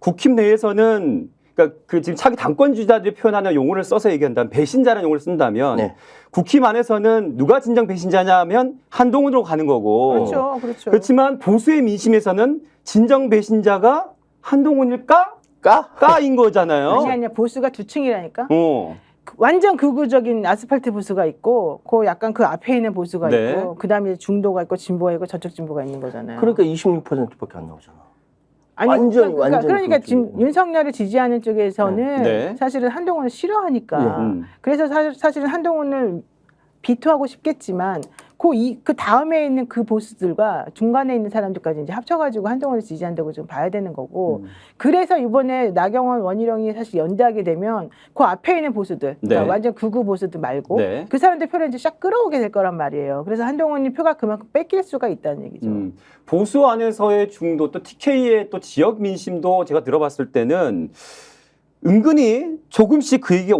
국힘 내에서는 그러니까 그 지금 차기 당권주자들이 표현하는 용어를 써서 얘기한다면 배신자라는 용어를 쓴다면 네. 국힘 안에서는 누가 진정 배신자냐면 한동훈으로 가는 거고 그렇죠, 그렇죠. 그렇지만 보수의 민심에서는 진정 배신자가 한동훈일까? 까인 거잖아요. 아니 보수가 두 층이라니까. 어. 완전 극우적인 아스팔트 보수가 있고, 그 약간 그 앞에 있는 보수가 네. 있고, 그 다음에 중도가 있고 진보가 있고 저쪽 진보가 있는 거잖아요. 그러니까 26%밖에 안 나오잖아. 아니, 완전히 그러니까 극우. 지금 윤석열을 지지하는 쪽에서는 네. 사실은 한동훈을 싫어하니까. 그래서 사실은 한동훈을 비토하고 싶겠지만 그 다음에 있는 그 보수들과 중간에 있는 사람들까지 이제 합쳐가지고 한동훈을 지지한다고 좀 봐야 되는 거고 그래서 이번에 나경원 원희룡이 사실 연대하게 되면 그 앞에 있는 보수들 그러니까 네. 완전 극우 보수들 말고 네. 그 사람들 표를 이제 쫙 끌어오게 될 거란 말이에요. 그래서 한동훈이 표가 그만큼 뺏길 수가 있다는 얘기죠. 보수 안에서의 중도 또 TK의 또 지역 민심도 제가 들어봤을 때는 은근히 조금씩 그 얘기가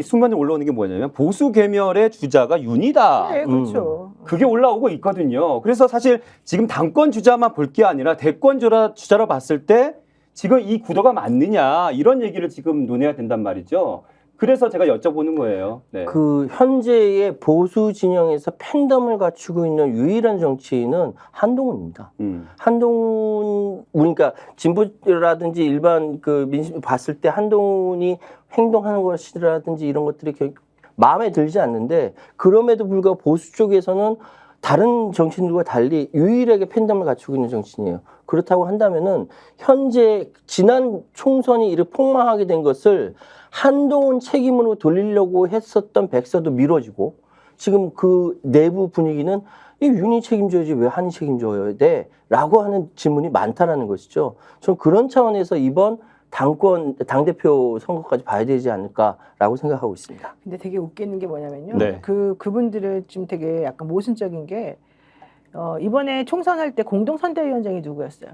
수면에 올라오는 게 뭐냐면 보수 계멸의 주자가 윤이다. 네, 그렇죠. 그게 올라오고 있거든요. 그래서 사실 지금 당권 주자만 볼 게 아니라 대권 주자로 봤을 때 지금 이 구도가 맞느냐 이런 얘기를 지금 논해야 된단 말이죠. 그래서 제가 여쭤보는 거예요. 네. 그 현재의 보수 진영에서 팬덤을 갖추고 있는 유일한 정치인은 한동훈입니다. 한동훈, 그러니까 진보라든지 일반 그 민심 봤을 때 한동훈이 행동하는 것이라든지 이런 것들이 마음에 들지 않는데, 그럼에도 불구하고 보수 쪽에서는 다른 정치인들과 달리 유일하게 팬덤을 갖추고 있는 정치인이에요. 그렇다고 한다면은 현재 지난 총선이 이렇게 폭망하게 된 것을 한동훈 책임으로 돌리려고 했었던 백서도 미뤄지고, 지금 그 내부 분위기는 이 윤이 책임져야지 왜 한이 책임져야 돼? 라고 하는 질문이 많다라는 것이죠. 저는 그런 차원에서 이번 당대표 선거까지 봐야 되지 않을까라고 생각하고 있습니다. 근데 되게 웃기는 게 뭐냐면요. 네. 그분들은 좀 되게 약간 모순적인 게, 이번에 총선할 때 공동선대위원장이 누구였어요?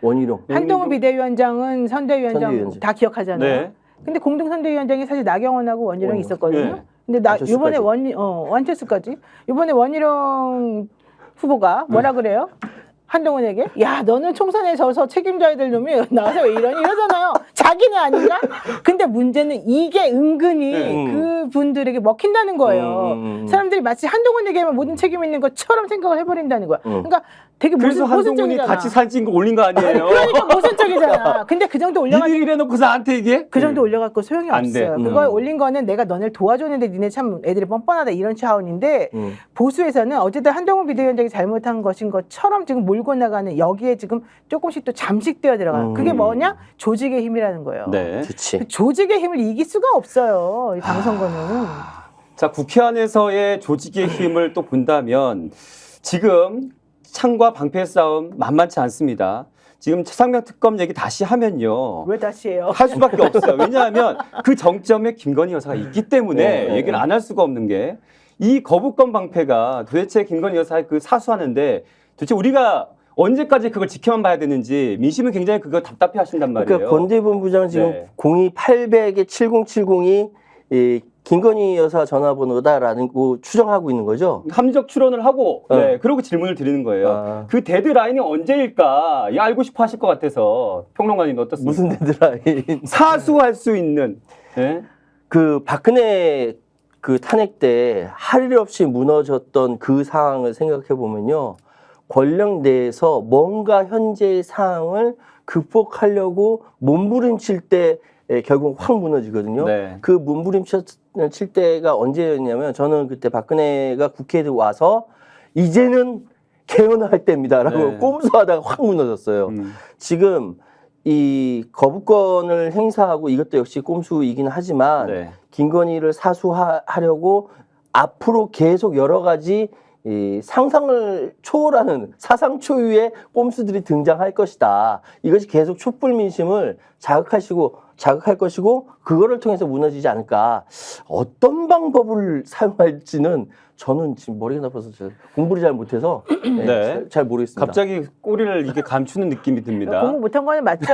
원희룡. 한동훈 비대위원장은 선대위원장 선대위원장. 다 기억하잖아요. 네. 근데 공동선대위원장이 사실 나경원하고 원희룡이 있었거든요. 네. 근데 이번에 원태수까지 이번에 원희룡 후보가 뭐라 그래요? 한동훈에게 야 너는 총선에 져서 책임져야 될 놈이 나와서 왜 이러니 이러잖아요. 자기는 아닌가? 근데 문제는 이게 은근히 네. 그분들에게 먹힌다는 거예요. 사람들이 마치 한동훈에게만 모든 책임이 있는 것처럼 생각을 해버린다는 거야. 그러니까 되게 그래서 한동훈이 모순적이잖아. 같이 사진 올린 거 아니에요? 그러니까 모순적이잖아. 근데 그 정도 올려가지고 니들 이래놓고 나한테 이게? 그 정도 올려갖고 소용이 안 돼. 없어요. 그걸 올린 거는 내가 너네를 도와줬는데 니네 참 애들이 뻔뻔하다 이런 차원인데 보수에서는 어쨌든 한동훈 비대위원장이 잘못한 것인 것처럼 지금 몰고 나가는 여기에 지금 조금씩 또 잠식되어 들어가는 그게 뭐냐? 조직의 힘이라는 거예요. 네. 그치. 그 조직의 힘을 이길 수가 없어요. 이 당선거는. 자, 국회 안에서의 조직의 힘을 또 본다면 지금 창과 방패 싸움 만만치 않습니다. 지금 최상병 특검 얘기 다시 하면요. 왜 다시 해요? 할 수밖에 없어요. 왜냐하면 그 정점에 김건희 여사가 있기 때문에 네. 얘기를 안 할 수가 없는 게, 이 거부권 방패가 도대체 김건희 여사의 그 사수하는데 도대체 우리가 언제까지 그걸 지켜만 봐야 되는지 민심은 굉장히 그거 답답해 하신단 말이에요. 그러니까 권대본부장 지금 네. 02800에 7070이 이 김건희 여사 전화번호다라는 거 추정하고 있는 거죠. 함적 추론을 하고 네, 그러고 질문을 드리는 거예요. 아. 그 데드라인이 언제일까? 이 알고 싶어 하실 것 같아서 평론가님 어떻습니까? 무슨 데드라인? 사수할 수 있는 네? 그 박근혜 그 탄핵 때 할 일 없이 무너졌던 그 상황을 생각해 보면요. 권력 내에서 뭔가 현재의 상황을 극복하려고 몸부림칠 때 결국 확 무너지거든요. 네. 그 몸부림칠 때가 언제였냐면, 저는 그때 박근혜가 국회에 와서 이제는 개헌할 때입니다라고 네. 꼼수하다가 확 무너졌어요. 지금 이 거부권을 행사하고 이것도 역시 꼼수이긴 하지만 네. 김건희를 사수하려고 앞으로 계속 여러 가지 이 상상을 초월하는 사상 초유의 꼼수들이 등장할 것이다. 이것이 계속 촛불 민심을 자극할 것이고 그거를 통해서 무너지지 않을까. 어떤 방법을 사용할지는 저는 지금 머리가 나빠서 공부를 잘 못해서 네. 잘 모르겠습니다. 갑자기 꼬리를 이렇게 감추는 느낌이 듭니다. 공부 못한 거는 맞죠.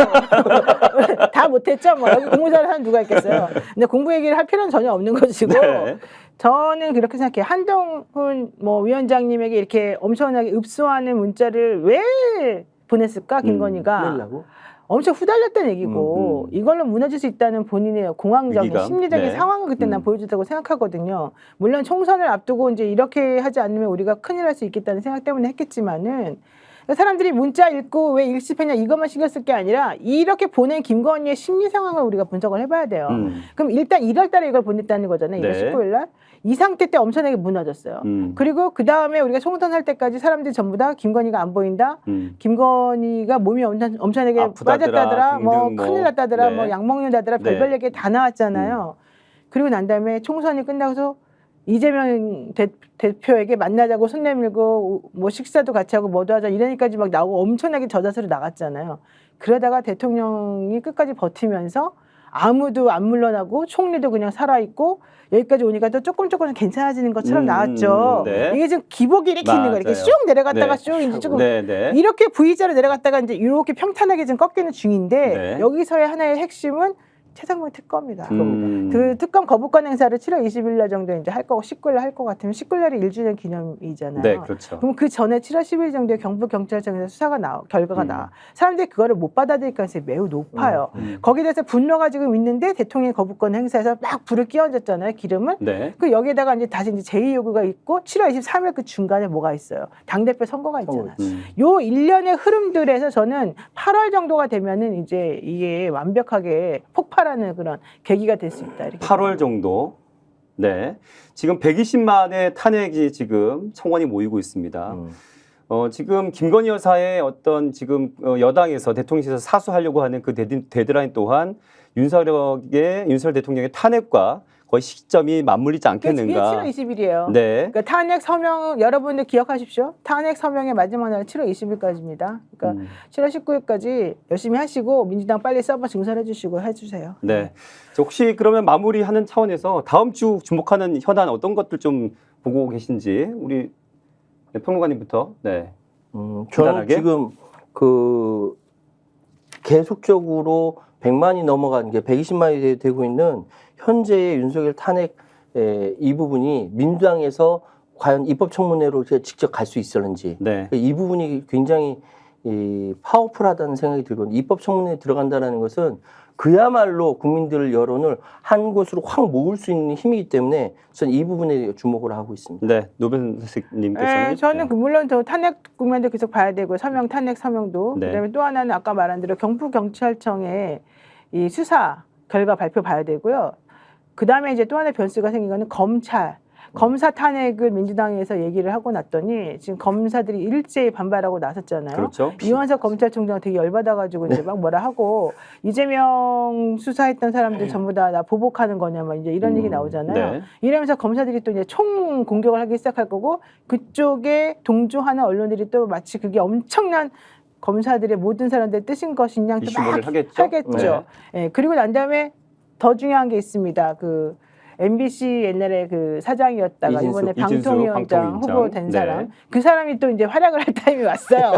다 못했죠. 뭐 여기 공부 잘하는 누가 있겠어요. 근데 공부 얘기를 할 필요는 전혀 없는 것이고 네. 저는 그렇게 생각해요. 한동훈 뭐 위원장님에게 이렇게 엄청나게 읍소하는 문자를 왜 보냈을까 김건희가. 내려고? 엄청 후달렸다는 얘기고 이걸로 무너질 수 있다는 본인의 공황적인 위기감? 심리적인 네. 상황을 그때 난 보여줬다고 생각하거든요. 물론 총선을 앞두고 이제 이렇게 하지 않으면 우리가 큰일 날 수 있겠다는 생각 때문에 했겠지만은 사람들이 문자 읽고 왜 일십했냐 이것만 신경 쓸 게 아니라 이렇게 보낸 김건희의 심리 상황을 우리가 분석을 해봐야 돼요. 그럼 일단 1월 달에 이걸 보냈다는 거잖아요. 1월 네. 19일 날. 이 상태 때 엄청나게 무너졌어요. 그리고 그 다음에 우리가 총선할 때까지 사람들이 전부 다 김건희가 안 보인다. 김건희가 몸이 엄청나게 아프다더라, 빠졌다더라. 뭐 등등 뭐. 큰일 났다더라. 네. 뭐 약 먹는다더라. 네. 별별 얘기 다 나왔잖아요. 그리고 난 다음에 총선이 끝나고서 이재명 대표에게 만나자고 손 내밀고 뭐 식사도 같이 하고 뭐도 하자 이러니까지 막 나오고 엄청나게 저자세로 나갔잖아요. 그러다가 대통령이 끝까지 버티면서 아무도 안 물러나고 총리도 그냥 살아있고 여기까지 오니까 또 조금 괜찮아지는 것처럼 나왔죠. 네. 이게 지금 기복이 이렇게 있는 거예요. 이렇게 맞아요. 쭉 내려갔다가 네. 쭉 이제 조금 네. 이렇게 V자로 내려갔다가 이제 이렇게 평탄하게 좀 꺾이는 중인데 네. 여기서의 하나의 핵심은 최상병 특검이다. 음. 그 특검 거부권 행사를 7월 20일 날 정도 이제 할 거고 19일 할 것 같으면 19일 날이 1주년 기념이잖아요. 네, 그렇죠. 그럼 그 전에 7월 10일 정도에 경북경찰청에서 수사가 결과가 나와. 사람들이 그거를 못 받아들일 가능성이 매우 높아요. 거기에 대해서 분노가 지금 있는데 대통령이 거부권 행사해서 막 불을 끼얹었잖아요. 기름을. 네. 그 여기에다가 이제 다시 이제 제2 요구가 있고 7월 23일 그 중간에 뭐가 있어요. 당대표 선거가 있잖아요. 요 일련의 흐름들에서 저는 8월 정도가 되면은 이제 이게 완벽하게 폭발하는 그런 계기가 될 수 있다. 이렇게 8월 정도. 네. 지금 120만의 탄핵이 지금 청원이 모이고 있습니다. 지금 김건희 여사의 어떤 지금 여당에서 대통령실에서 사수하려고 하는 그 데드라인 또한 윤석열 대통령의 탄핵과 거의 시점이 맞물리지 않겠는가. 7월 20일이에요. 네. 그러니까 탄핵 서명 여러분들 기억하십시오. 탄핵 서명의 마지막 날은 7월 20일까지입니다. 그러니까 7월 19일까지 열심히 하시고 민주당 빨리 서버 증설해 주시고 해주세요. 네. 자, 혹시 그러면 마무리하는 차원에서 다음 주 주목하는 현안 어떤 것들 좀 보고 계신지 우리 평론가님부터. 네. 저는 간단하게? 지금 그 계속적으로 100만이 넘어가는 게 120만이 되고 있는 현재의 윤석열 탄핵 이 부분이 민주당에서 과연 입법청문회로 직접 갈 수 있었는지 네. 이 부분이 굉장히 파워풀하다는 생각이 들거든요. 입법청문회에 들어간다는 것은 그야말로 국민들 여론을 한 곳으로 확 모을 수 있는 힘이기 때문에 저는 이 부분에 주목을 하고 있습니다. 네. 노변 선생님께서는. 네, 저는 물론 저 탄핵 국면도 계속 봐야 되고 탄핵 서명도 네. 그다음에 또 하나는 아까 말한 대로 경북경찰청의 이 수사 결과 발표 봐야 되고요. 그다음에 이제 또 하나 변수가 생긴 거는 검사 탄핵을 민주당에서 얘기를 하고 났더니 지금 검사들이 일제히 반발하고 나섰잖아요. 그렇죠. 이완석 검찰총장 되게 열받아가지고 이제 막 뭐라 하고 이재명 수사했던 사람들 전부 다 나 보복하는 거냐 막 이제 이런 얘기 나오잖아요. 네. 이러면서 검사들이 또 이제 총 공격을 하기 시작할 거고 그쪽에 동조하는 언론들이 또 마치 그게 엄청난 검사들의 모든 사람들의 뜻인 것인 양 또 이슈몰이를 막 하겠죠. 하겠죠. 예, 그리고 난 다음에 더 중요한 게 있습니다. 그 MBC 옛날에 그 사장이었다가 이번에 이진수 방통위원장 방통위원장. 후보 된 네. 사람 그 사람이 또 이제 활약을 할 타임이 왔어요.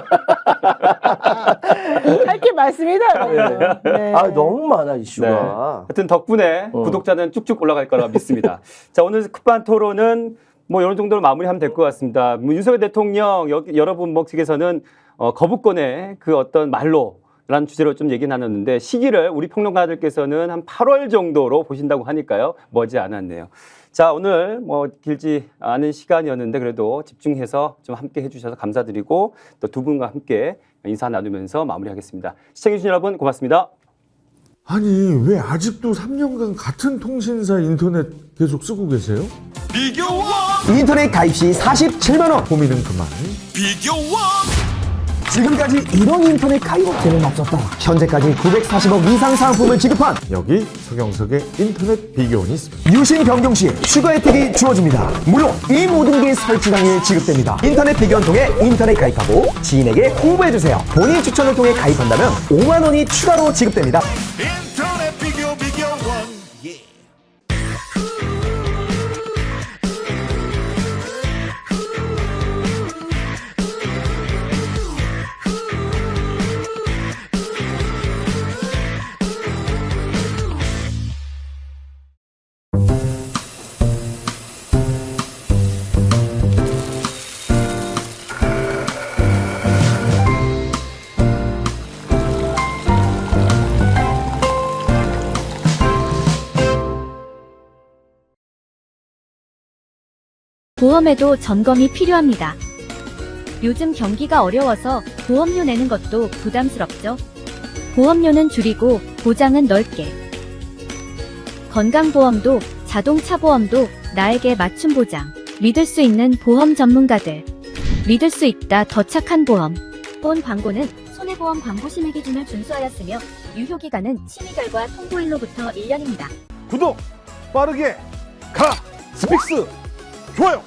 할 게 많습니다. 네. 아 너무 많아 네. 이슈가. 하여튼 덕분에 구독자는 쭉쭉 올라갈 거라 믿습니다. 자, 오늘 급한 토론은 뭐 이런 정도로 마무리하면 될 것 같습니다. 뭐 윤석열 대통령 여러분 측에서는 거부권의 그 어떤 말로 라는 주제로 좀 얘기 나눴는데 시기를 우리 평론가들께서는 한 8월 정도로 보신다고 하니까요. 머지 않았네요. 자, 오늘 뭐 길지 않은 시간이었는데 그래도 집중해서 좀 함께 해주셔서 감사드리고 또 두 분과 함께 인사 나누면서 마무리하겠습니다. 시청해주신 여러분 고맙습니다. 아니 왜 아직도 3년간 같은 통신사 인터넷 계속 쓰고 계세요? 인터넷 가입 시 47만 원. 고민은 그만. 지금까지 이런 인터넷 가입 업체는 없었다. 현재까지 940억 이상 상품을 지급한 여기 서경석의 인터넷 비교원이 있습니다. 유심 변경 시에 추가 혜택이 주어집니다. 물론 이 모든 게 설치 당일 지급됩니다. 인터넷 비교원 통해 인터넷 가입하고 지인에게 홍보해주세요. 본인 추천을 통해 가입한다면 5만 원이 추가로 지급됩니다. 인터넷 비교원 보험에도 점검이 필요합니다. 요즘 경기가 어려워서 보험료 내는 것도 부담스럽죠. 보험료는 줄이고 보장은 넓게. 건강보험도 자동차 보험도 나에게 맞춤 보장. 믿을 수 있는 보험 전문가들. 믿을 수 있다 더 착한 보험. 본 광고는 손해보험 광고 심의 기준을 준수하였으며 유효기간은 심의 결과 통보일로부터 1년입니다. 구독 빠르게 가 스픽스 좋아요.